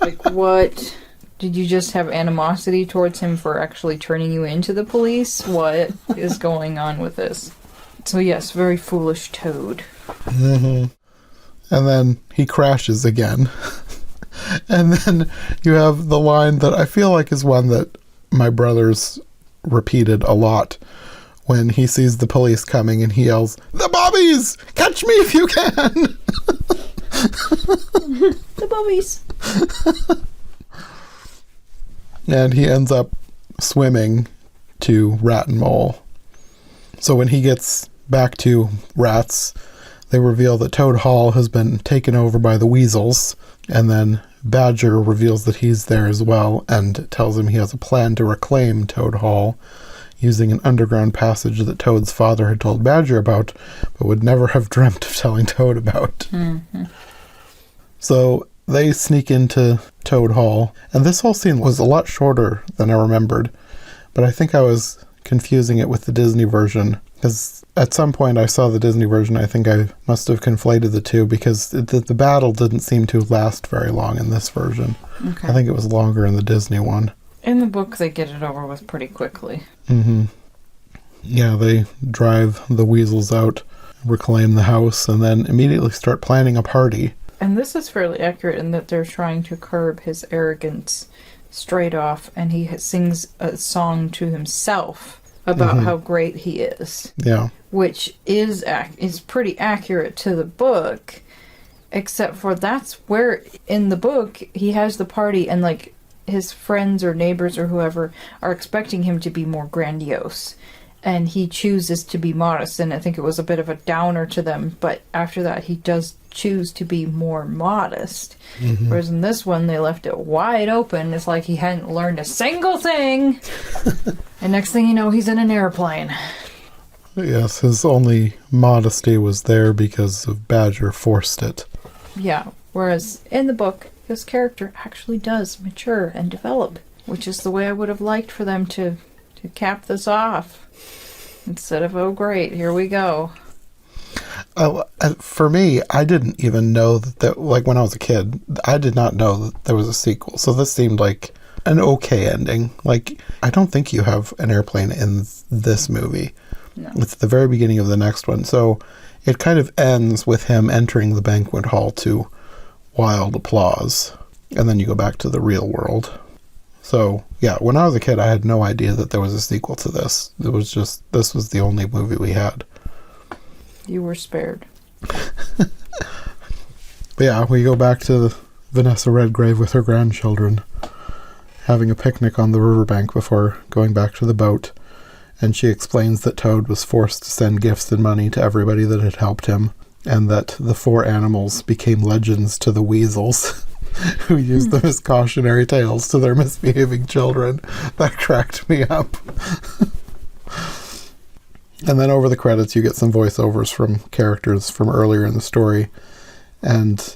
Like, what? Did you just have animosity towards him for actually turning you into the police? What is going on with this? So yes, very foolish toad. Mm-hmm. And then he crashes again. And then you have the line that I feel like is one that my brother's repeated a lot when he sees the police coming and he yells, "The bobbies! Catch me if you can!" The bobbies! And he ends up swimming to Rat and Mole. So when he gets back to Rats, they reveal that Toad Hall has been taken over by the Weasels, and then Badger reveals that he's there as well and tells him he has a plan to reclaim Toad Hall using an underground passage that Toad's father had told Badger about, but would never have dreamt of telling Toad about. Mm-hmm. So they sneak into Toad Hall, and this whole scene was a lot shorter than I remembered, but I think I was confusing it with the Disney version, because at some point I saw the Disney version. I think I must have conflated the two, because the battle didn't seem to last very long in this version. Okay. I think it was longer in the Disney one. In the book, they get it over with pretty quickly. Mm-hmm. Yeah, they drive the Weasels out, reclaim the house, and then immediately start planning a party. And this is fairly accurate in that they're trying to curb his arrogance straight off, and he sings a song to himself about how great he is. Yeah. Which is pretty accurate to the book, except for that's where, in the book, he has the party and, like, his friends or neighbors or whoever are expecting him to be more grandiose. And he chooses to be modest, and I think it was a bit of a downer to them, but after that he does choose to be more modest. Mm-hmm. Whereas in this one, they left it wide open. It's like he hadn't learned a single thing. And next thing you know, he's in an airplane. Yes, his only modesty was there because of Badger forced it. Yeah, whereas in the book, his character actually does mature and develop, which is the way I would have liked for them to cap this off. Instead of, oh great, here we go. For me, I didn't even know that, like, when I was a kid, I did not know that there was a sequel. So this seemed like an okay ending. Like, I don't think you have an airplane in this movie. No. It's the very beginning of the next one. So it kind of ends with him entering the banquet hall to wild applause. And then you go back to the real world. So, yeah, when I was a kid, I had no idea that there was a sequel to this. It was just, this was the only movie we had. You were spared. But yeah, we go back to Vanessa Redgrave with her grandchildren, having a picnic on the riverbank before going back to the boat. And she explains that Toad was forced to send gifts and money to everybody that had helped him, and that the 4 animals became legends to the Weasels, who used them as cautionary tales to their misbehaving children. That cracked me up. And then over the credits, you get some voiceovers from characters from earlier in the story. And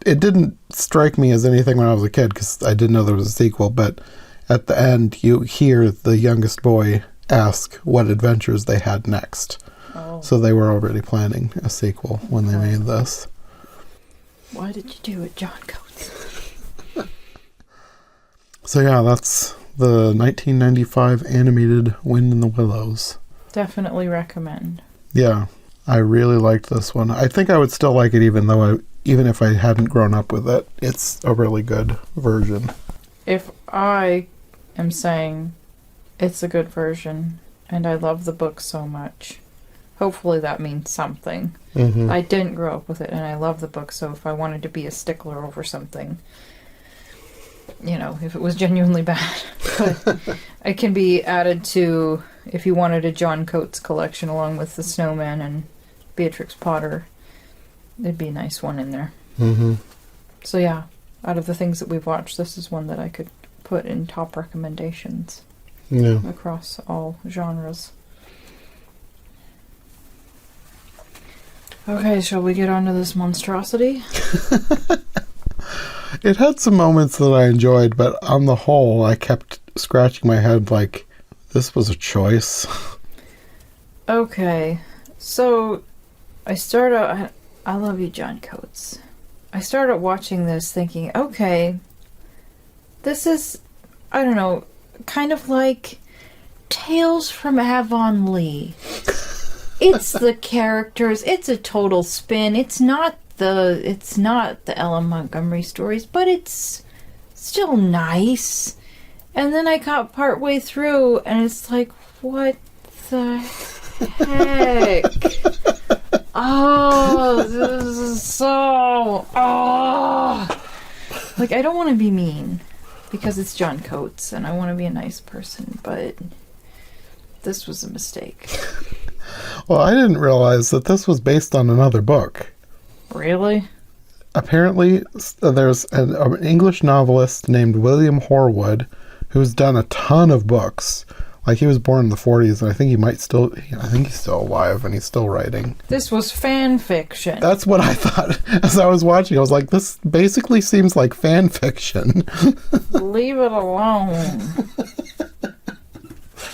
it didn't strike me as anything when I was a kid, because I didn't know there was a sequel. But at the end, you hear the youngest boy ask what adventures they had next. Oh. So they were already planning a sequel when they made this. Why did you do it, John Coates? So yeah, that's the 1995 animated Wind in the Willows. Definitely recommend. Yeah, I really liked this one. I think I would still like it even if I hadn't grown up with it. It's a really good version. If I am saying it's a good version and I love the book so much, hopefully that means something. Mm-hmm. I didn't grow up with it and I love the book, so if I wanted to be a stickler over something, if it was genuinely bad, but it can be added to, if you wanted a John Coates collection along with the Snowman and Beatrix Potter, it'd be a nice one in there. Mm-hmm. So yeah, out of the things that we've watched, this is one that I could put in top recommendations. Yeah. Across all genres. Okay, shall we get on to this monstrosity? It had some moments that I enjoyed, but on the whole, I kept scratching my head like, this was a choice. Okay, so I love you, John Coates. I started watching this thinking, okay, this is, I don't know, kind of like Tales from Avonlea. It's the characters, it's a total spin. It's not the Ella Montgomery stories, but it's still nice. And then I got partway through and it's like, what the heck? Oh, this is so like, I don't want to be mean because it's John Coates and I want to be a nice person, but this was a mistake. Well, I didn't realize that this was based on another book. Really? Apparently, there's an English novelist named William Horwood who's done a ton of books. Like, he was born in the 40s, and I think he's still alive, and he's still writing. This was fan fiction. That's what I thought as I was watching. I was like, this basically seems like fan fiction. Leave it alone.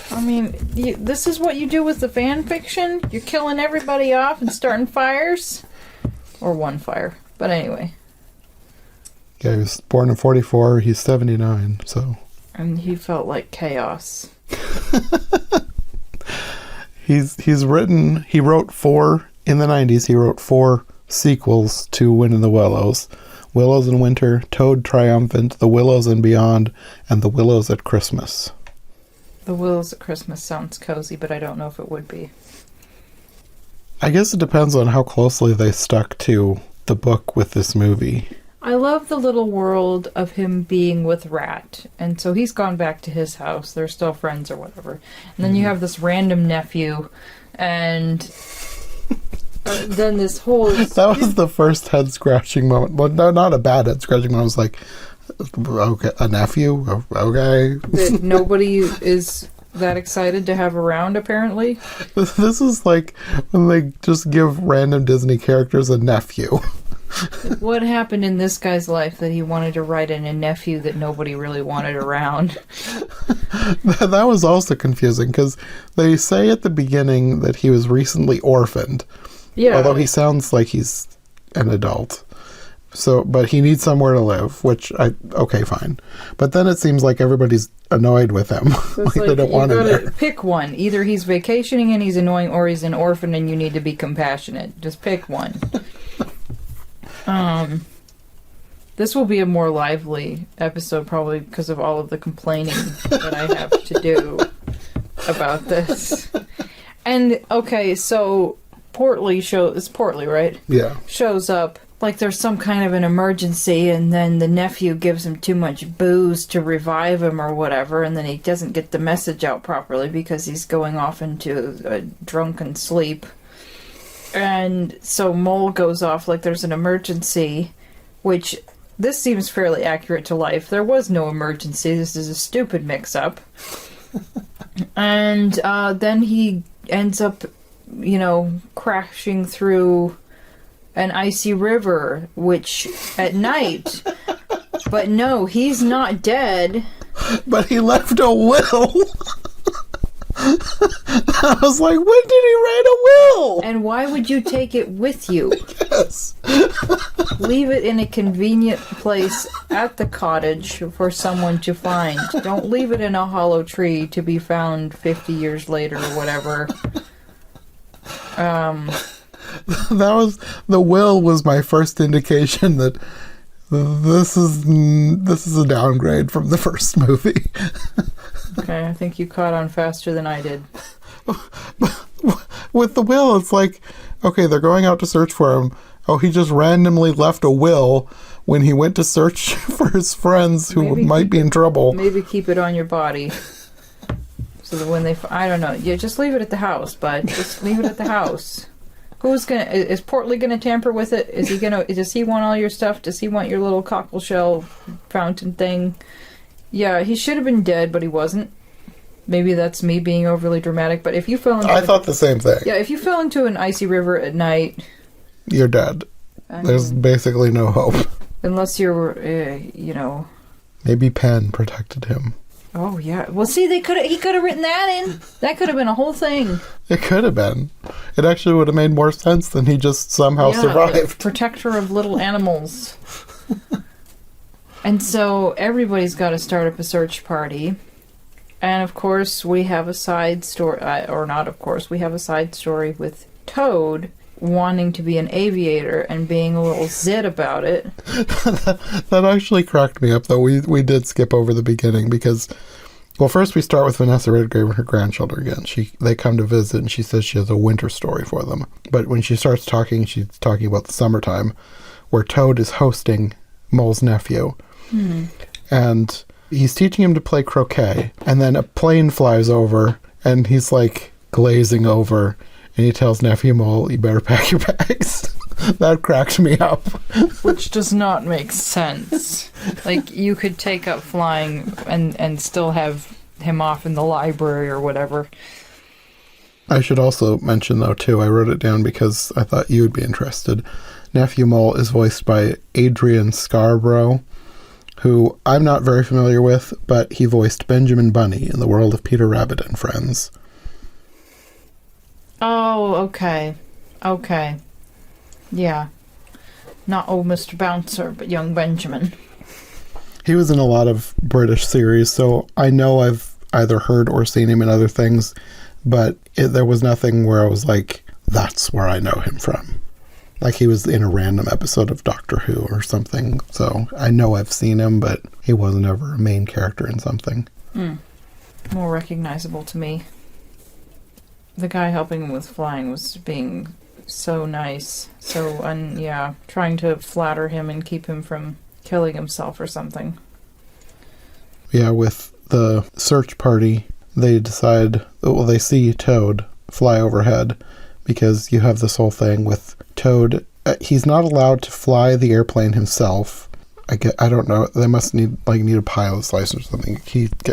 I mean, this is what you do with the fan fiction? You're killing everybody off and starting fires? Or one fire. But anyway. Yeah, he was born in 44. He's 79, so. And he felt like chaos. He wrote in the 90s, he wrote 4 sequels to Wind in the Willows. Willows in Winter, Toad Triumphant, The Willows and Beyond, and The Willows at Christmas. The Willows at Christmas sounds cozy, but I don't know if it would be. I guess it depends on how closely they stuck to the book with this movie. I love the little world of him being with Rat. And so he's gone back to his house. They're still friends or whatever. And then you have this random nephew. And then this whole... That was the first head-scratching moment. Well, no, not a bad head-scratching moment. I was like, okay, a nephew? Okay. That nobody is that excited to have around, apparently. This is like when they just give random Disney characters a nephew. What happened in this guy's life that he wanted to write in a nephew that nobody really wanted around? That was also confusing because they say at the beginning that he was recently orphaned. Yeah. Although he sounds like he's an adult. So, but he needs somewhere to live, okay, fine. But then it seems like everybody's annoyed with him. Like they don't want him there. Pick one. Either he's vacationing and he's annoying, or he's an orphan and you need to be compassionate. Just pick one. This will be a more lively episode probably because of all of the complaining that I have to do about this. And, okay, so it's Portly, right? Yeah. Shows up like there's some kind of an emergency, and then the nephew gives him too much booze to revive him or whatever, and then he doesn't get the message out properly because he's going off into a drunken sleep. And so Mole goes off like there's an emergency, which this seems fairly accurate to life. There was no emergency. This is a stupid mix-up. And then he ends up, crashing through an icy river, which at night. But no, he's not dead. But he left a will. I was like, when did he write a will? And why would you take it with you? Yes. Leave it in a convenient place at the cottage for someone to find. Don't leave it in a hollow tree to be found 50 years later or whatever. The will was my first indication that this is a downgrade from the first movie. Okay, I think you caught on faster than I did. With the will, it's like, okay, they're going out to search for him. Oh, he just randomly left a will when he went to search for his friends who might be in trouble. Maybe keep it on your body. So that when they... I don't know. Yeah, just leave it at the house, bud. Just leave it at the house. Is Portly gonna tamper with it? Does he want all your stuff? Does he want your little cockle shell fountain thing? Yeah, he should have been dead, but he wasn't. Maybe that's me being overly dramatic, but if you fell into... I thought the same thing. Yeah, if you fell into an icy river at night... You're dead. There's basically no hope. Unless you're, Maybe Pen protected him. Oh, yeah. Well, see, he could have written that in. That could have been a whole thing. It could have been. It actually would have made more sense than he just somehow survived. Protector of little animals. And so everybody's got to start up a search party. And, of course, we have a side story, or not, of course, we have a side story with Toad wanting to be an aviator and being a little zit about it. That actually cracked me up, though. We did skip over the beginning because, well, first we start with Vanessa Redgrave and her grandchildren again. They come to visit, and she says she has a winter story for them. But when she starts talking, she's talking about the summertime, where Toad is hosting Mole's nephew. And he's teaching him to play croquet, and then a plane flies over, and he's, like, glazing over, and he tells Nephew Mole, you better pack your bags. That cracked me up. Which does not make sense. Like, you could take up flying and still have him off in the library or whatever. I should also mention, though, too, I wrote it down because I thought you would be interested. Nephew Mole is voiced by Adrian Scarborough, who I'm not very familiar with, but he voiced Benjamin Bunny in The World of Peter Rabbit and Friends. Oh, okay. Okay. Yeah. Not old Mr. Bouncer, but young Benjamin. He was in a lot of British series, so I know I've either heard or seen him in other things, but there was nothing where I was like, that's where I know him from. Like he was in a random episode of Doctor Who or something, so I know I've seen him, but he wasn't ever a main character in something. More recognizable to me. The guy helping him with flying was being so nice. Trying to flatter him and keep him from killing himself or something. Yeah, with the search party, they see Toad fly overhead because you have this whole thing with Toad. He's not allowed to fly the airplane himself. I don't know. They must need a pilot's license or something.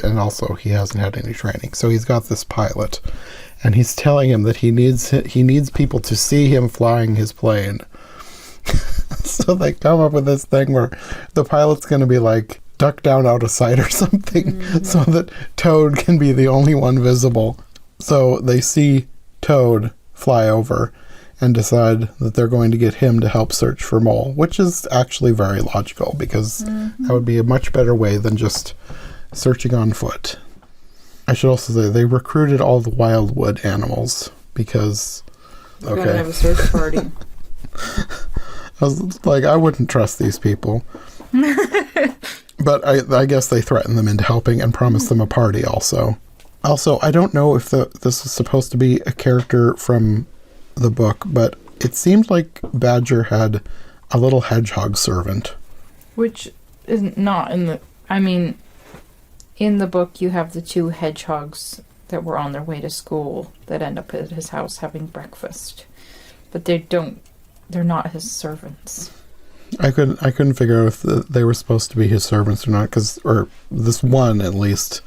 And also he hasn't had any training, so he's got this pilot. And he's telling him that he needs people to see him flying his plane. So they come up with this thing where the pilot's going to be like, duck down out of sight or something, so that Toad can be the only one visible. So they see Toad fly over and decide that they're going to get him to help search for Mole, which is actually very logical because that would be a much better way than just searching on foot. I should also say they recruited all the Wildwood animals because... Okay. Gotta have a search party. I was like, I wouldn't trust these people. But I guess they threatened them into helping and promised them a party also. Also, I don't know if this is supposed to be a character from the book, but it seemed like Badger had a little hedgehog servant. Which is not in the... I mean... In the book, you have the two hedgehogs that were on their way to school that end up at his house having breakfast. But they're not his servants. I couldn't figure out if they were supposed to be his servants or not, or this one, at least,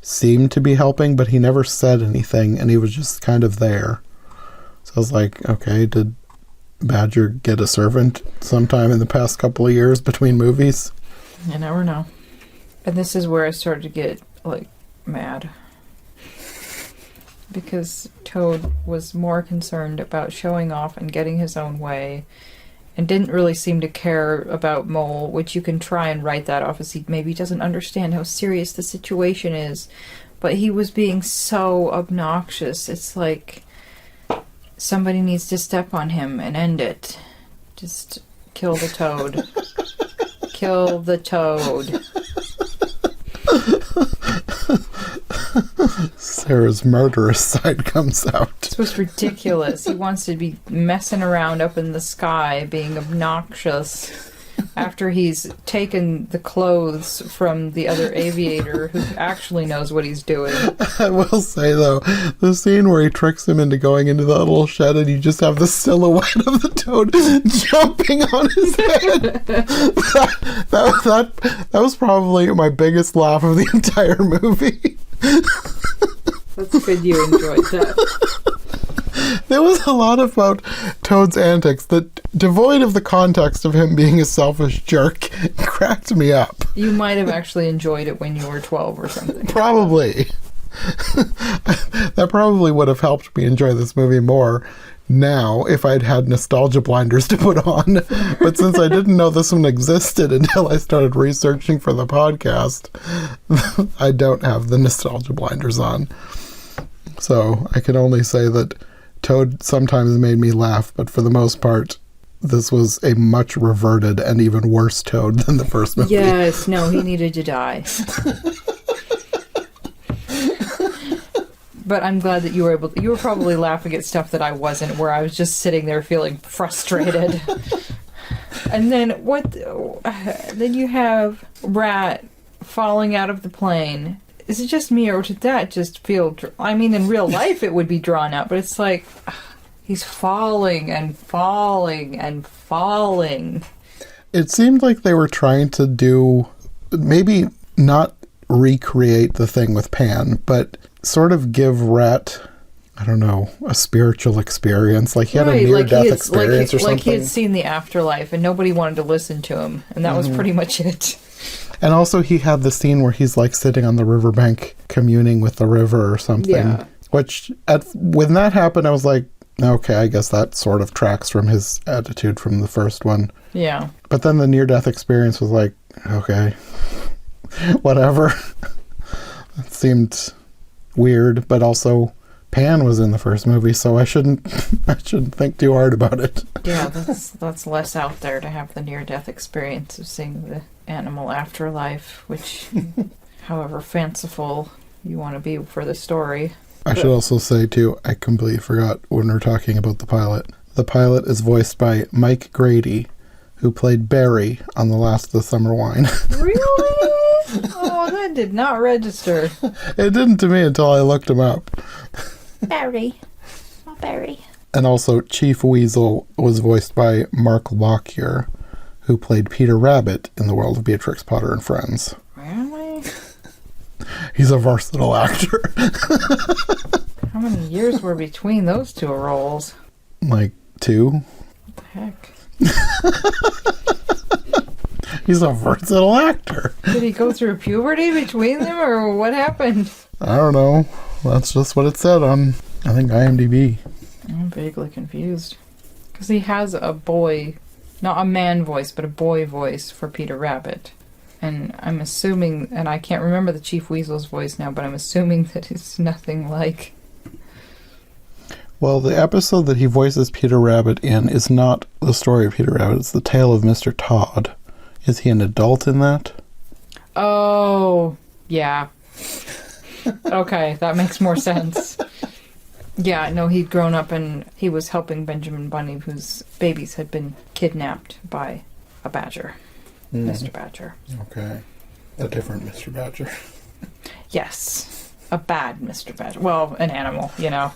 seemed to be helping, but he never said anything, and he was just kind of there. So I was like, okay, did Badger get a servant sometime in the past couple of years between movies? You never know. And this is where I started to get, mad. Because Toad was more concerned about showing off and getting his own way and didn't really seem to care about Mole, which you can try and write that off as he maybe doesn't understand how serious the situation is. But he was being so obnoxious. It's like somebody needs to step on him and end it. Just kill the toad. Kill the toad. Sarah's murderous side comes out. This was ridiculous. He wants to be messing around up in the sky, being obnoxious, after he's taken the clothes from the other aviator who actually knows what he's doing. I will say, though, the scene where he tricks him into going into that little shed and you just have the silhouette of the toad jumping on his head. that was probably my biggest laugh of the entire movie. That's good you enjoyed that. There was a lot about Toad's antics that, devoid of the context of him being a selfish jerk, cracked me up. You might have actually enjoyed it when you were 12 or something. Probably. That probably would have helped me enjoy this movie more now if I'd had nostalgia blinders to put on. But since I didn't know this one existed until I started researching for the podcast, I don't have the nostalgia blinders on. So I can only say that Toad sometimes made me laugh, but for the most part, this was a much reverted and even worse Toad than the first movie. Yes, no, he needed to die. But I'm glad that you were probably laughing at stuff that I wasn't, where I was just sitting there feeling frustrated. And then then you have Rat falling out of the plane. Is it just me, or did that just feel... I mean, in real life it would be drawn out, but it's like, he's falling and falling and falling. It seemed like they were trying to do, maybe not recreate the thing with Pan, but sort of give Rat, I don't know, a spiritual experience. Like he had a near-death experience or something. Like he had seen the afterlife and nobody wanted to listen to him, and that was pretty much it. And also he had the scene where he's like sitting on the riverbank communing with the river or something. Yeah. Which, when that happened, I was like, okay, I guess that sort of tracks from his attitude from the first one. Yeah. But then the near-death experience was like, okay, whatever. It seemed weird, but also Pan was in the first movie, so I shouldn't think too hard about it. Yeah, that's less out there to have the near-death experience of seeing the animal afterlife, which, however fanciful you want to be for the story. I should also say, too, I completely forgot when we're talking about the pilot. The pilot is voiced by Mike Grady, who played Barry on The Last of the Summer Wine. Really? Oh, that did not register. It didn't to me until I looked him up. Barry. Oh, Barry. And also, Chief Weasel was voiced by Mark Lockyer, who played Peter Rabbit in The World of Beatrix Potter and Friends. Really? He's a versatile actor. How many years were between those two roles? Like 2. What the heck? He's a versatile actor. Did he go through puberty between them, or what happened? I don't know. That's just what it said on, I think, IMDb. I'm vaguely confused. Because he has a boy, not a man voice, but a boy voice for Peter Rabbit. And I'm assuming, and I can't remember the Chief Weasel's voice now, but I'm assuming that it's nothing like... Well, the episode that he voices Peter Rabbit in is not the story of Peter Rabbit, it's the tale of Mr. Todd. Is he an adult in that? Oh, yeah. Okay, that makes more sense. Yeah, no, he'd grown up and he was helping Benjamin Bunny, whose babies had been kidnapped by a badger. Mr. Badger. Okay. A different Mr. Badger. Yes. A bad Mr. Badger. Well, an animal, you know.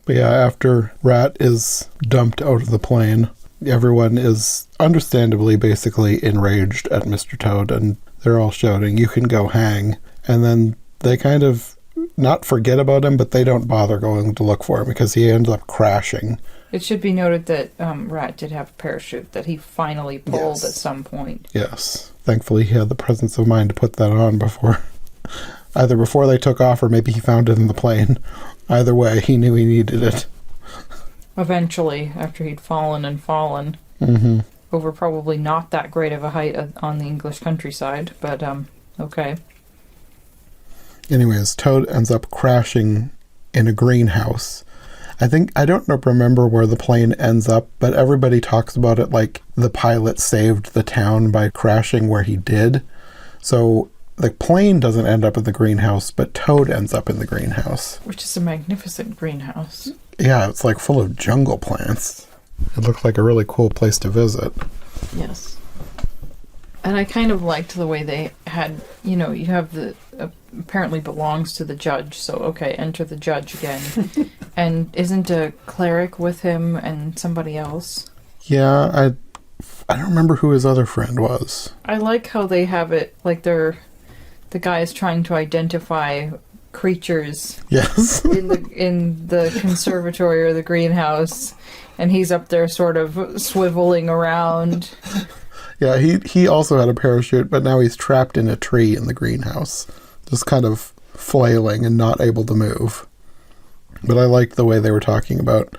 But yeah, after Rat is dumped out of the plane, everyone is understandably basically enraged at Mr. Toad, and they're all shouting, "You can go hang." And then they kind of not forget about him, but they don't bother going to look for him because he ends up crashing. It should be noted that Rat did have a parachute that he finally pulled Yes. at some point. Yes. Thankfully, he had the presence of mind to put that on either before they took off or maybe he found it in the plane. Either way, he knew he needed it. eventually, after he'd fallen and fallen. Mm-hmm. Over probably not that great of a height on the English countryside, but, okay. Anyways, Toad ends up crashing in a greenhouse. I don't remember where the plane ends up, but everybody talks about it like the pilot saved the town by crashing where he did. So the plane doesn't end up in the greenhouse, but Toad ends up in the greenhouse. Which is a magnificent greenhouse. Yeah, it's like full of jungle plants. It looked like a really cool place to visit. Yes. And I kind of liked the way they had, you have the, apparently belongs to the judge, so okay, enter the judge again. And isn't a cleric with him and somebody else? Yeah, I don't remember who his other friend was. I like how they have it, like the guy is trying to identify creatures. Yes. in the conservatory or the greenhouse, and he's up there sort of swiveling around. Yeah, he also had a parachute, but now he's trapped in a tree in the greenhouse, just kind of flailing and not able to move. But I liked the way they were talking about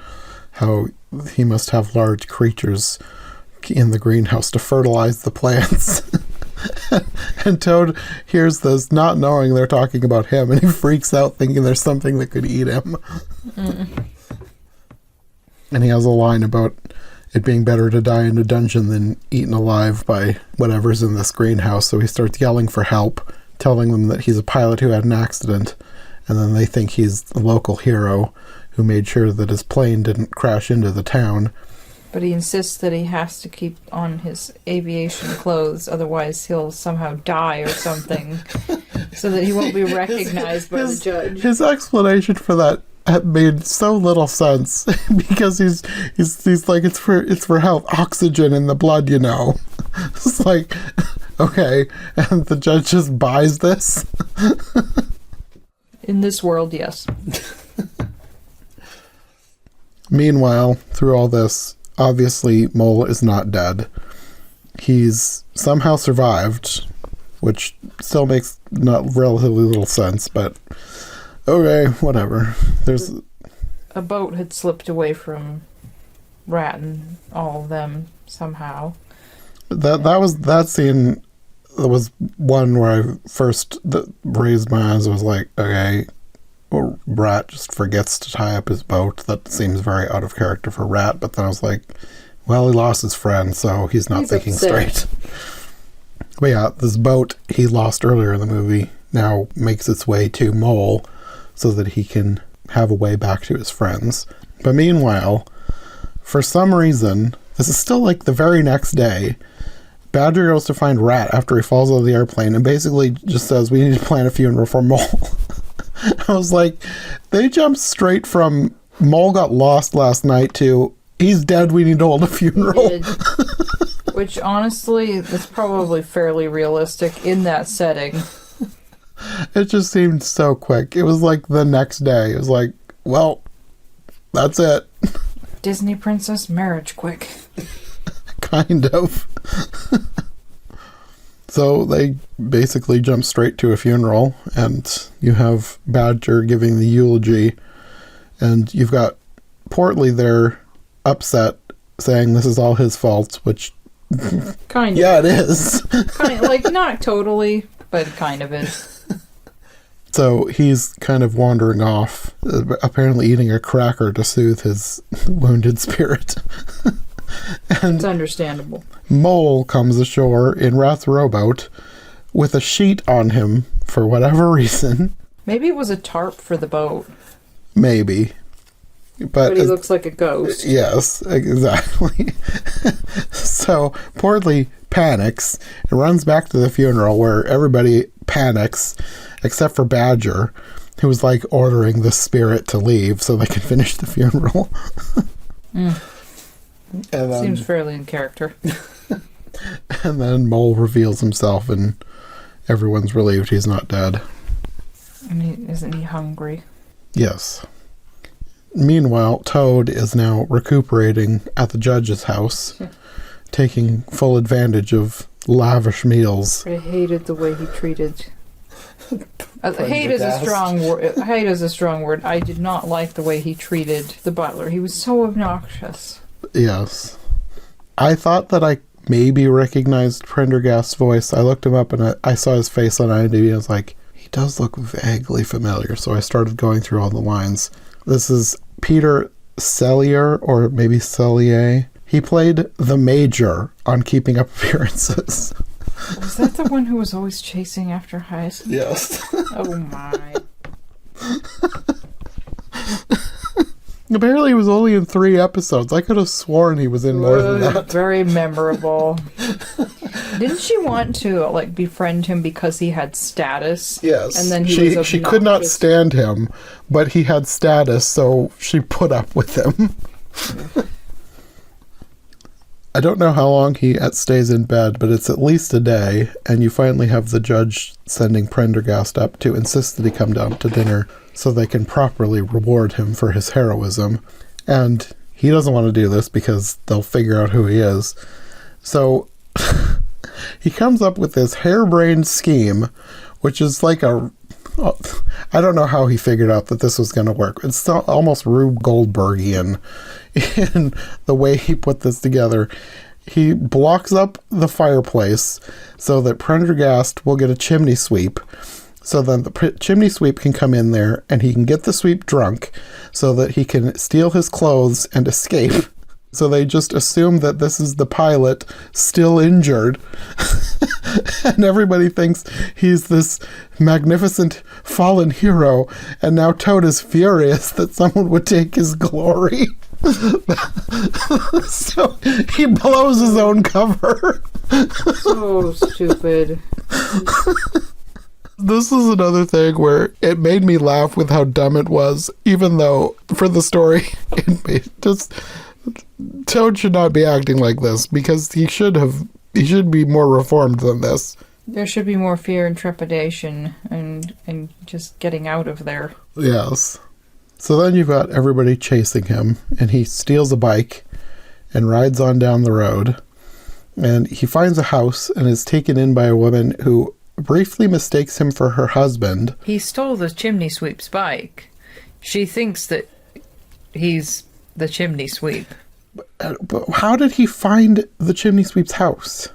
how he must have large creatures in the greenhouse to fertilize the plants. And Toad hears this, not knowing they're talking about him, and he freaks out thinking there's something that could eat him. And he has a line about it being better to die in a dungeon than eaten alive by whatever's in this greenhouse. So he starts yelling for help, telling them that he's a pilot who had an accident, and then they think he's a local hero who made sure that his plane didn't crash into the town. But he insists that he has to keep on his aviation clothes, otherwise he'll somehow die or something, so that he won't be recognized by the judge. His explanation for that made so little sense, because he's like, it's for health, oxygen in the blood, It's like, okay, and the judge just buys this. In this world, yes. Meanwhile, through all this, obviously Mole is not dead. He's somehow survived, which still makes not relatively little sense, but okay, whatever. There's a boat had slipped away from Rat and all of them somehow. That scene was one where I first raised my eyes and was like, okay, well, Rat just forgets to tie up his boat. That seems very out of character for Rat, but then I was like, well, he lost his friend, so he's not thinking straight. But yeah, this boat he lost earlier in the movie now makes its way to Mole so that he can have a way back to his friends. But meanwhile, for some reason, this is still like the very next day, Badger goes to find Rat after he falls out of the airplane and basically just says, we need to plan a funeral for Mole. I was like, they jumped straight from Mole got lost last night to he's dead, we need to hold a funeral. Which honestly is probably fairly realistic in that setting. It just seemed so quick. It was like the next day. It was like, well, that's it. Disney princess marriage quick. Kind of. So they basically jump straight to a funeral, and you have Badger giving the eulogy, and you've got Portly there upset, saying this is all his fault, which kind of. Yeah, it is. Kind of, like, not totally, but kind of is. So he's kind of wandering off, apparently eating a cracker to soothe his wounded spirit. And it's understandable. Mole comes ashore in Rat's rowboat with a sheet on him for whatever reason. Maybe it was a tarp for the boat. Maybe. But he looks like a ghost. Yes, exactly. So Portly panics and runs back to the funeral where everybody panics except for Badger, who was like ordering the spirit to leave so they can finish the funeral. And then, seems fairly in character. And then Mole reveals himself and everyone's relieved he's not dead. And isn't he hungry? Yes. Meanwhile, Toad is now recuperating at the judge's house, taking full advantage of lavish meals. I hated the way he treated Hate is a strong word. Hate is a strong word. I did not like the way he treated the butler. He was so obnoxious. Yes. I thought that I maybe recognized Prendergast's voice. I looked him up and I saw his face on IMDb and I was like, he does look vaguely familiar. So I started going through all the lines. This is Peter Sellier, or maybe Sellier. He played the Major on Keeping Up Appearances. Was that the one who was always chasing after Hyacinth? Yes. Oh my. Apparently he was only in 3 episodes. I could have sworn he was in more than that. Very memorable. Didn't she want to befriend him because he had status? Yes. And then she could not stand him, but he had status, so she put up with him. I don't know how long he stays in bed, but it's at least a day, and you finally have the judge sending Prendergast up to insist that he come down to dinner so they can properly reward him for his heroism. And he doesn't want to do this because they'll figure out who he is. So he comes up with this harebrained scheme, which is like I don't know how he figured out that this was going to work. It's almost Rube Goldbergian in the way he put this together. He blocks up the fireplace so that Prendergast will get a chimney sweep. So then the chimney sweep can come in there and he can get the sweep drunk so that he can steal his clothes and escape. So they just assume that this is the pilot still injured. And everybody thinks he's this magnificent fallen hero. And now Toad is furious that someone would take his glory. So he blows his own cover. So stupid. This is another thing where it made me laugh with how dumb it was, even though for the story, Toad should not be acting like this because he should be more reformed than this. There should be more fear and trepidation and just getting out of there. Yes. So then you've got everybody chasing him, and he steals a bike and rides on down the road. And he finds a house and is taken in by a woman who briefly mistakes him for her husband. He stole the chimney sweep's bike. She thinks that he's the chimney sweep. But how did he find the chimney sweep's house?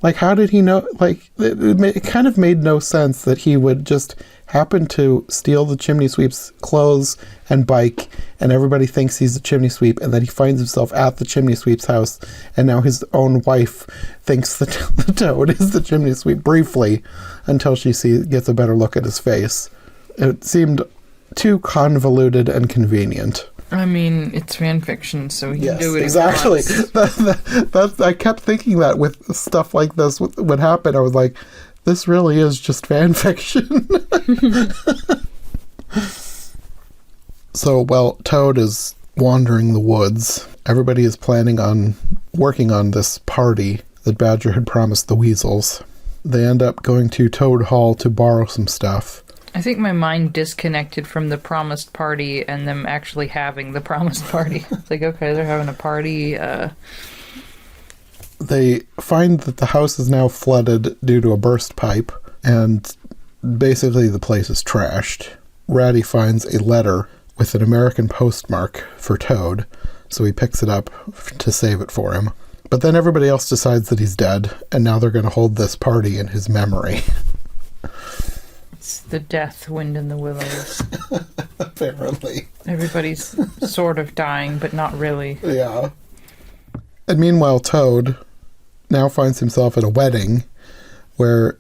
Like, how did he know? Like, it kind of made no sense that he would just happen to steal the chimney sweep's clothes and bike, and everybody thinks he's the chimney sweep, and then he finds himself at the chimney sweep's house, and now his own wife thinks that the Toad is the chimney sweep briefly, until she gets a better look at his face. It seemed too convoluted and convenient. I mean, it's fan fiction, so he can do it. Exactly. I kept thinking that with stuff like this would happen. I was like, this really is just fan fiction. So, while Toad is wandering the woods, everybody is planning on working on this party that Badger had promised the weasels. They end up going to Toad Hall to borrow some stuff. I think my mind disconnected from the promised party and them actually having the promised party. It's like, okay, they're having a party. They find that the house is now flooded due to a burst pipe, and basically the place is trashed. Ratty finds a letter with an American postmark for Toad, so he picks it up to save it for him. But then everybody else decides that he's dead, and now they're going to hold this party in his memory. It's the death wind in the willows. Apparently. Everybody's sort of dying, but not really. Yeah. And meanwhile, Toad now finds himself at a wedding where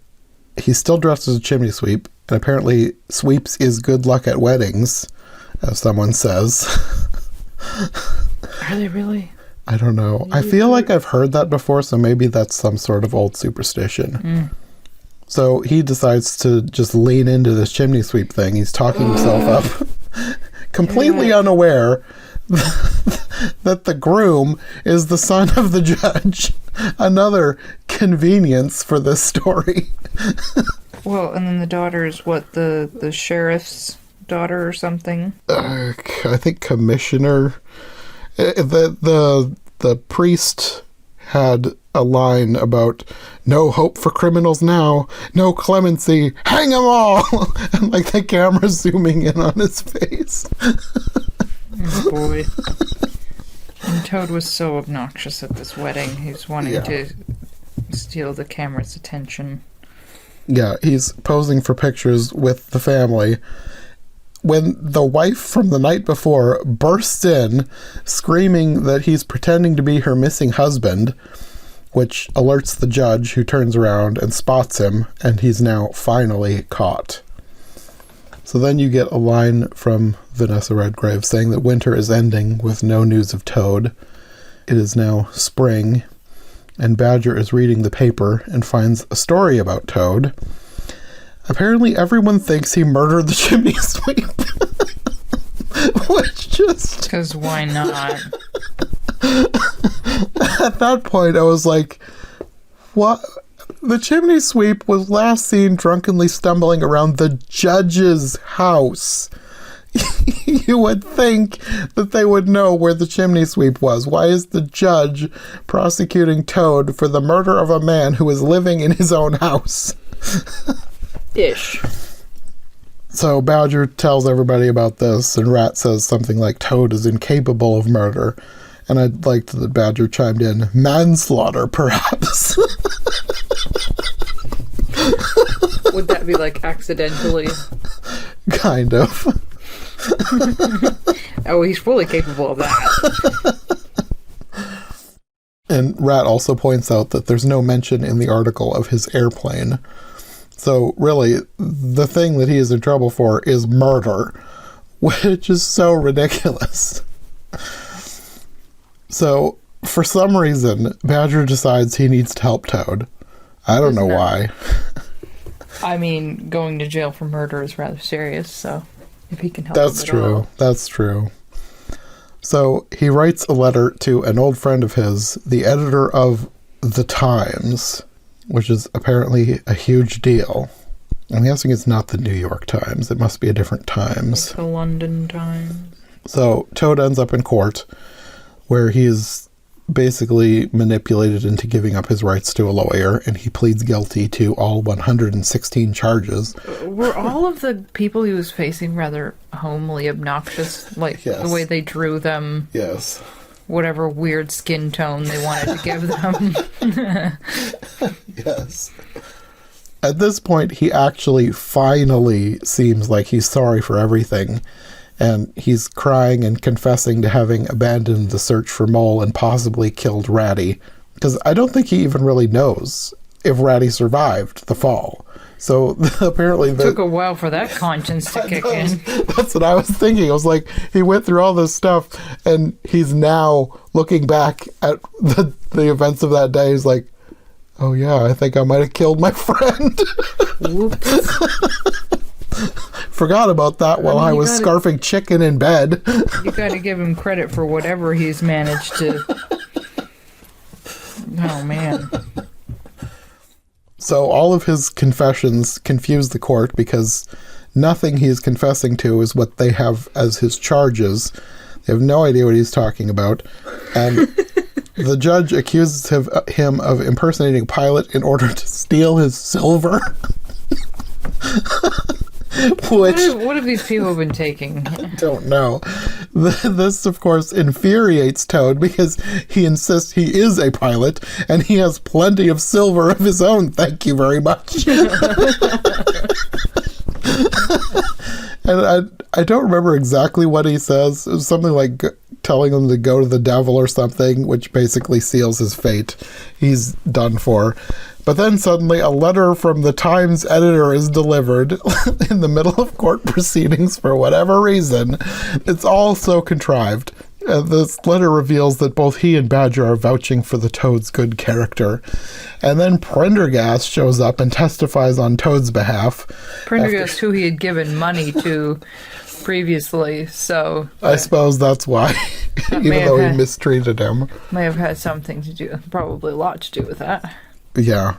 he's still dressed as a chimney sweep, and apparently sweeps is good luck at weddings, as someone says. Are they really? I don't know. I feel like I've heard that before, so maybe that's some sort of old superstition. Mm. So he decides to just lean into this chimney sweep thing. He's talking himself up, completely unaware that the groom is the son of the judge. Another convenience for this story. Well, and then the daughter is what, the sheriff's daughter or something? I think commissioner. The priest had a line about no hope for criminals now, no clemency, hang them all, and like the camera zooming in on his face. Oh boy. And Toad was so obnoxious at this wedding. He was wanting to steal the camera's attention. Yeah, he's posing for pictures with the family when the wife from the night before bursts in, screaming that he's pretending to be her missing husband, which alerts the judge, who turns around and spots him, and he's now finally caught. So then you get a line from Vanessa Redgrave saying that winter is ending with no news of Toad. It is now spring, and Badger is reading the paper and finds a story about Toad. Apparently everyone thinks he murdered the chimney sweep. Which just... Because why not? At that point, I was like, what? The chimney sweep was last seen drunkenly stumbling around the judge's house. You would think that they would know where the chimney sweep was. Why is the judge prosecuting Toad for the murder of a man who is living in his own house? Ish. So Badger tells everybody about this, and Rat says something like Toad is incapable of murder. And I liked that Badger chimed in, manslaughter, perhaps. Would that be like accidentally? Kind of. Oh, he's fully capable of that. And Rat also points out that there's no mention in the article of his airplane. So really, the thing that he is in trouble for is murder, which is so ridiculous. So, for some reason, Badger decides he needs to help Toad. I don't know why. I mean, going to jail for murder is rather serious, so if he can help That's true. That's true. So, he writes a letter to an old friend of his, the editor of The Times, which is apparently a huge deal. I'm guessing it's not the New York Times. It must be a different Times. Like the London Times. So, Toad ends up in court, where he is basically manipulated into giving up his rights to a lawyer, and he pleads guilty to all 116 charges. Were all of the people he was facing rather homely obnoxious? Like, the way they drew them? Yes. Whatever weird skin tone they wanted to give them. Yes. At this point, he actually finally seems like he's sorry for everything. And he's crying and confessing to having abandoned the search for Mole and possibly killed Ratty. Because I don't think he even really knows if Ratty survived the fall. So apparently... It took a while for that conscience to kick in. That's what I was thinking. I was like, he went through all this stuff, and he's now looking back at the events of that day. He's like, oh yeah, I think I might have killed my friend. Whoops. Forgot about that while I was scarfing chicken in bed. You gotta give him credit for whatever he's managed to... Oh, man. So all of his confessions confuse the court because nothing he is confessing to is what they have as his charges. They have no idea what he's talking about. And the judge accuses him of impersonating a pilot in order to steal his silver. What have these people been taking? I don't know. This, of course, infuriates Toad because he insists he is a pilot and he has plenty of silver of his own. Thank you very much. And I don't remember exactly what he says. It was something like telling him to go to the devil or something, which basically seals his fate. He's done for. But then suddenly a letter from the Times editor is delivered in the middle of court proceedings for whatever reason. It's all so contrived. This letter reveals that both he and Badger are vouching for the Toad's good character. And then Prendergast shows up and testifies on Toad's behalf. Prendergast, who he had given money to previously, so... I suppose that's why, even though he mistreated him. May have had something to do, probably a lot to do with that. Yeah.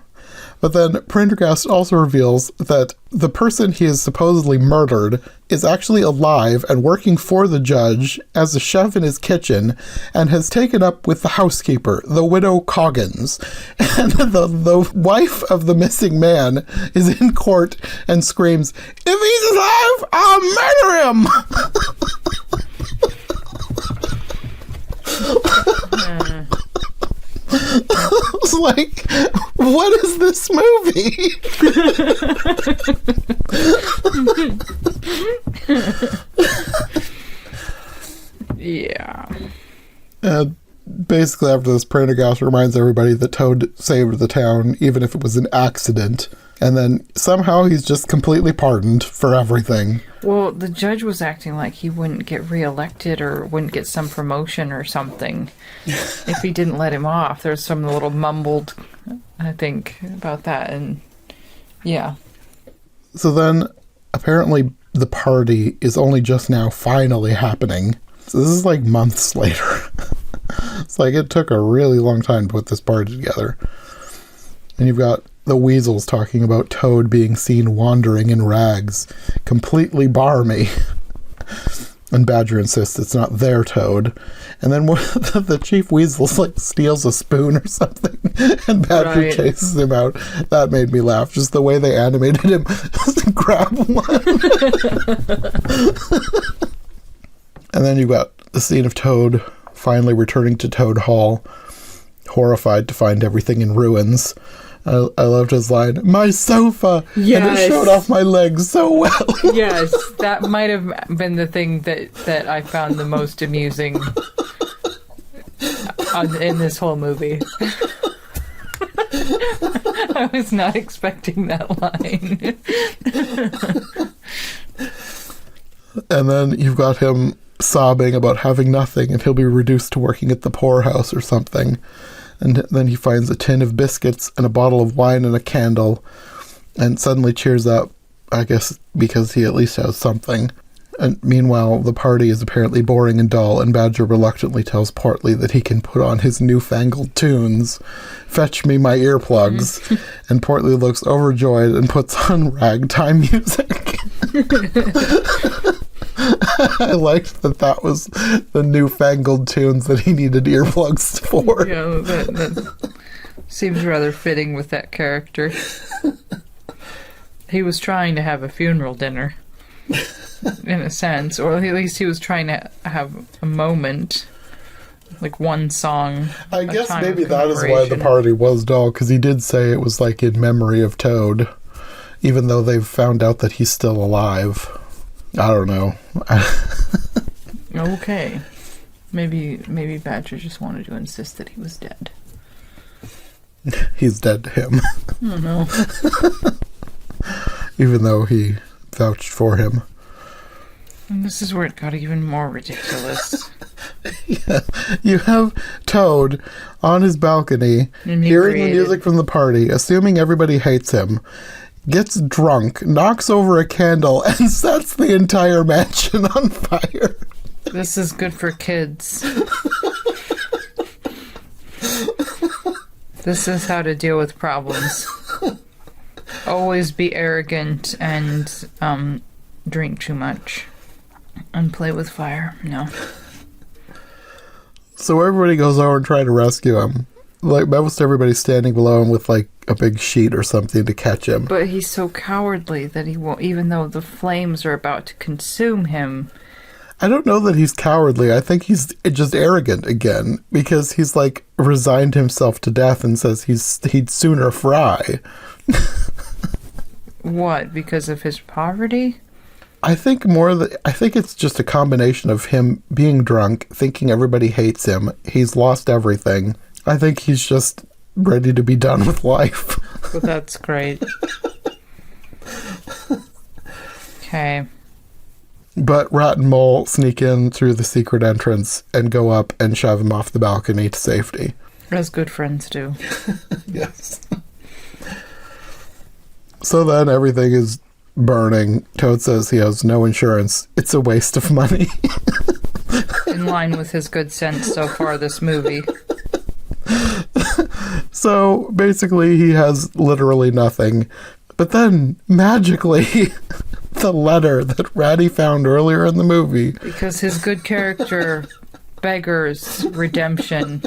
But then Prendergast also reveals that the person he has supposedly murdered is actually alive and working for the judge as a chef in his kitchen and has taken up with the housekeeper, the widow Coggins. And the wife of the missing man is in court and screams, "If he's alive, I'll murder him!" It's like, what is this movie? Yeah. Basically, after this, Prendergast reminds everybody that Toad saved the town, even if it was an accident. And then somehow he's just completely pardoned for everything. Well, the judge was acting like he wouldn't get reelected or wouldn't get some promotion or something if he didn't let him off. There's some little mumbled, I think, about that. And yeah. So then, apparently, the party is only just now finally happening. So this is like months later. It's like it took a really long time to put this party together. And you've got the Weasels talking about Toad being seen wandering in rags, completely barmy. And Badger insists it's not their Toad. And then the Chief Weasel's like steals a spoon or something, and Badger chases him out. That made me laugh. Just the way they animated him grab one. And then you've got the scene of Toad finally returning to Toad Hall, horrified to find everything in ruins. I loved his line, "My sofa!" Yes. And it showed off my legs so well. Yes, that might have been the thing that I found the most amusing in this whole movie. I was not expecting that line. And then you've got him sobbing about having nothing, and he'll be reduced to working at the poorhouse or something. And then he finds a tin of biscuits and a bottle of wine and a candle, and suddenly cheers up, I guess because he at least has something. And meanwhile, the party is apparently boring and dull, and Badger reluctantly tells Portly that he can put on his newfangled tunes. "Fetch me my earplugs." And Portly looks overjoyed and puts on ragtime music. I liked that was the newfangled tunes that he needed earplugs for. Yeah, that seems rather fitting with that character. He was trying to have a funeral dinner, in a sense, or at least he was trying to have a moment, like one song. I guess maybe that is why the party was dull, because he did say it was like in memory of Toad, even though they've found out that he's still alive. I don't know. Okay. Maybe Badger just wanted to insist that he was dead. He's dead to him. I don't know. Even though he vouched for him. And this is where it got even more ridiculous. Yeah. You have Toad on his balcony, hearing the music from the party, assuming everybody hates him, gets drunk, knocks over a candle, and sets the entire mansion on fire. This is good for kids. This is how to deal with problems. Always be arrogant and drink too much. And play with fire. No. So everybody goes over and try to rescue him. Like, most everybody's standing below him with, like, a big sheet or something to catch him. But he's so cowardly that he won't, even though the flames are about to consume him. I don't know that he's cowardly. I think he's just arrogant again, because he's, like, resigned himself to death and says he'd sooner fry. What? Because of his poverty? I think it's just a combination of him being drunk, thinking everybody hates him. He's lost everything. I think he's just ready to be done with life. Well, that's great. Okay. But Rat and Mole sneak in through the secret entrance and go up and shove him off the balcony to safety. As good friends do. Yes. So then everything is burning. Toad says he has no insurance. It's a waste of money. In line with his good sense so far this movie. So basically, he has literally nothing. But then, magically, the letter that Ratty found earlier in the movie. Because his good character beggars redemption.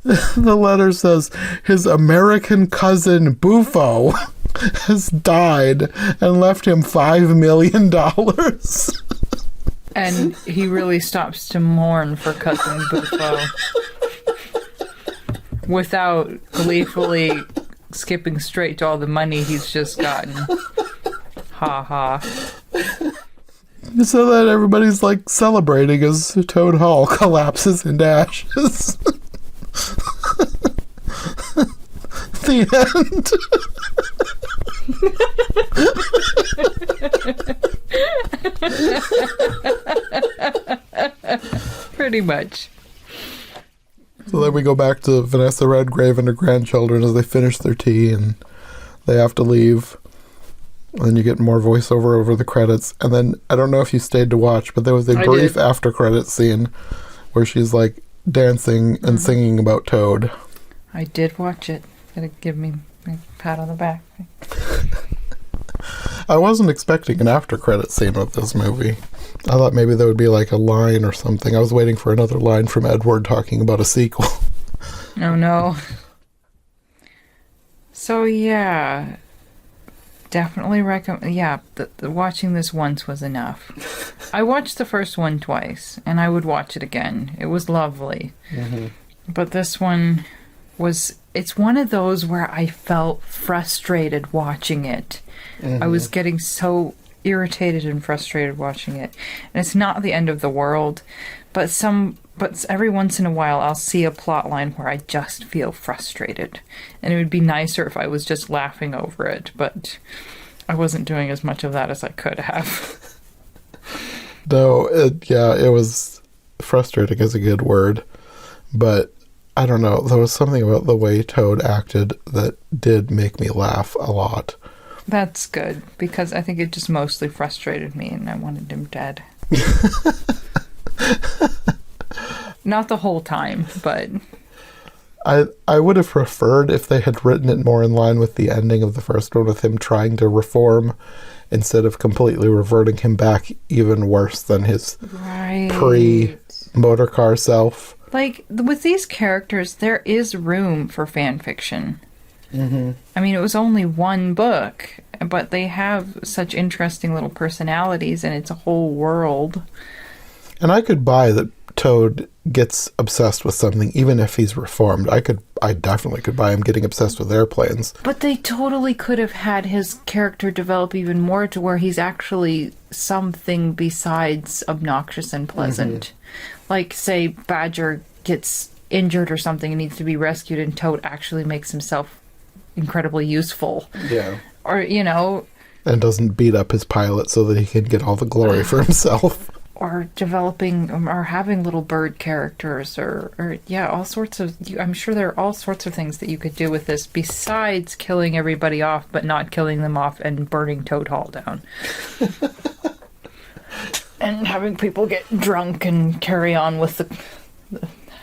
The letter says, his American cousin Bufo has died and left him $5 million. And he really stops to mourn for cousin Bufo. Without gleefully skipping straight to all the money he's just gotten. Ha ha. So that everybody's like celebrating as Toad Hall collapses into ashes. The end. Pretty much. So then we go back to Vanessa Redgrave and her grandchildren as they finish their tea and they have to leave. And then you get more voiceover over the credits. And then, I don't know if you stayed to watch, but there was a brief after-credit scene where she's like dancing and singing about Toad. I did watch it. Gotta give me a pat on the back. I wasn't expecting an after-credit scene of this movie. I thought maybe there would be like a line or something. I was waiting for another line from Edward talking about a sequel. Oh no. So yeah, definitely recommend. Yeah, watching this once was enough. I watched the first one twice, and I would watch it again. It was lovely. Mm-hmm. But this one was... It's one of those where I felt frustrated watching it. Mm-hmm. I was getting so irritated and frustrated watching it. And it's not the end of the world, but every once in a while I'll see a plot line where I just feel frustrated. And it would be nicer if I was just laughing over it, but I wasn't doing as much of that as I could have. No, it was frustrating is a good word, but I don't know, there was something about the way Toad acted that did make me laugh a lot. That's good, because I think it just mostly frustrated me and I wanted him dead. Not the whole time, but... I would have preferred if they had written it more in line with the ending of the first one, with him trying to reform instead of completely reverting him back even worse than his pre-motor car self. Like, with these characters, there is room for fan fiction. Mm-hmm. I mean, it was only one book, but they have such interesting little personalities, and it's a whole world. And I could buy that Toad gets obsessed with something, even if he's reformed. I definitely could buy him getting obsessed with airplanes. But they totally could have had his character develop even more to where he's actually something besides obnoxious and pleasant. Mm-hmm. Like, say, Badger gets injured or something and needs to be rescued, and Toad actually makes himself incredibly useful. Yeah. Or, and doesn't beat up his pilot so that he can get all the glory for himself. Or developing, or having little bird characters, or all sorts of... I'm sure there are all sorts of things that you could do with this besides killing everybody off, but not killing them off and burning Toad Hall down. And having people get drunk and carry on with the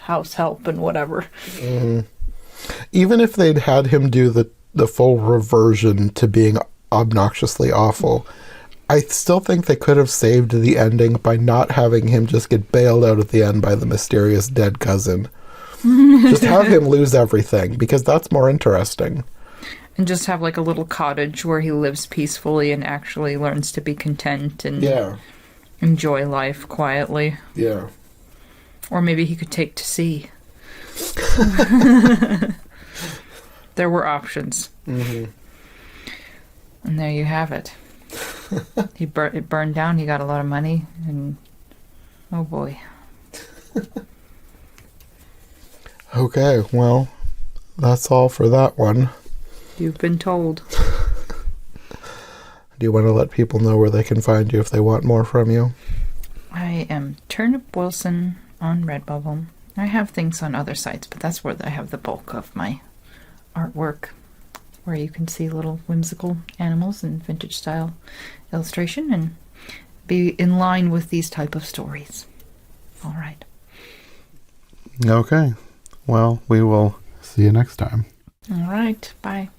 house help and whatever. Mm. Even if they'd had him do the full reversion to being obnoxiously awful, I still think they could have saved the ending by not having him just get bailed out at the end by the mysterious dead cousin. Just have him lose everything, because that's more interesting. And just have like a little cottage where he lives peacefully and actually learns to be content and enjoy life quietly. Yeah. Or maybe he could take to sea. There were options. Mm-hmm. And there you have it. It burned down, he got a lot of money, and oh boy. Okay, well, that's all for that one. You've been told. Do you want to let people know where they can find you if they want more from you? I am Turnip Wilson on Redbubble. I have things on other sites, but that's where I have the bulk of my artwork, where you can see little whimsical animals in vintage style illustration and be in line with these type of stories. All right. Okay. Well, we will see you next time. All right. Bye.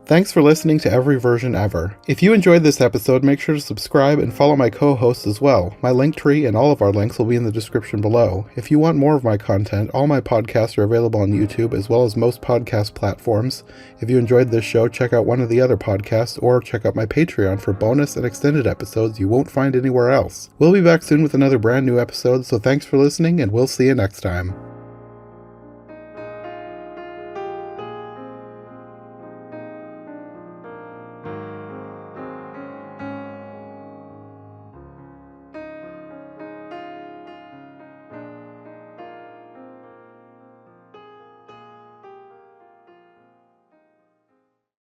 Thanks for listening to Every Version Ever. If you enjoyed this episode, make sure to subscribe and follow my co-hosts as well. My Linktree and all of our links will be in the description below. If you want more of my content, all my podcasts are available on YouTube as well as most podcast platforms. If you enjoyed this show, check out one of the other podcasts or check out my Patreon for bonus and extended episodes you won't find anywhere else. We'll be back soon with another brand new episode, so thanks for listening and we'll see you next time.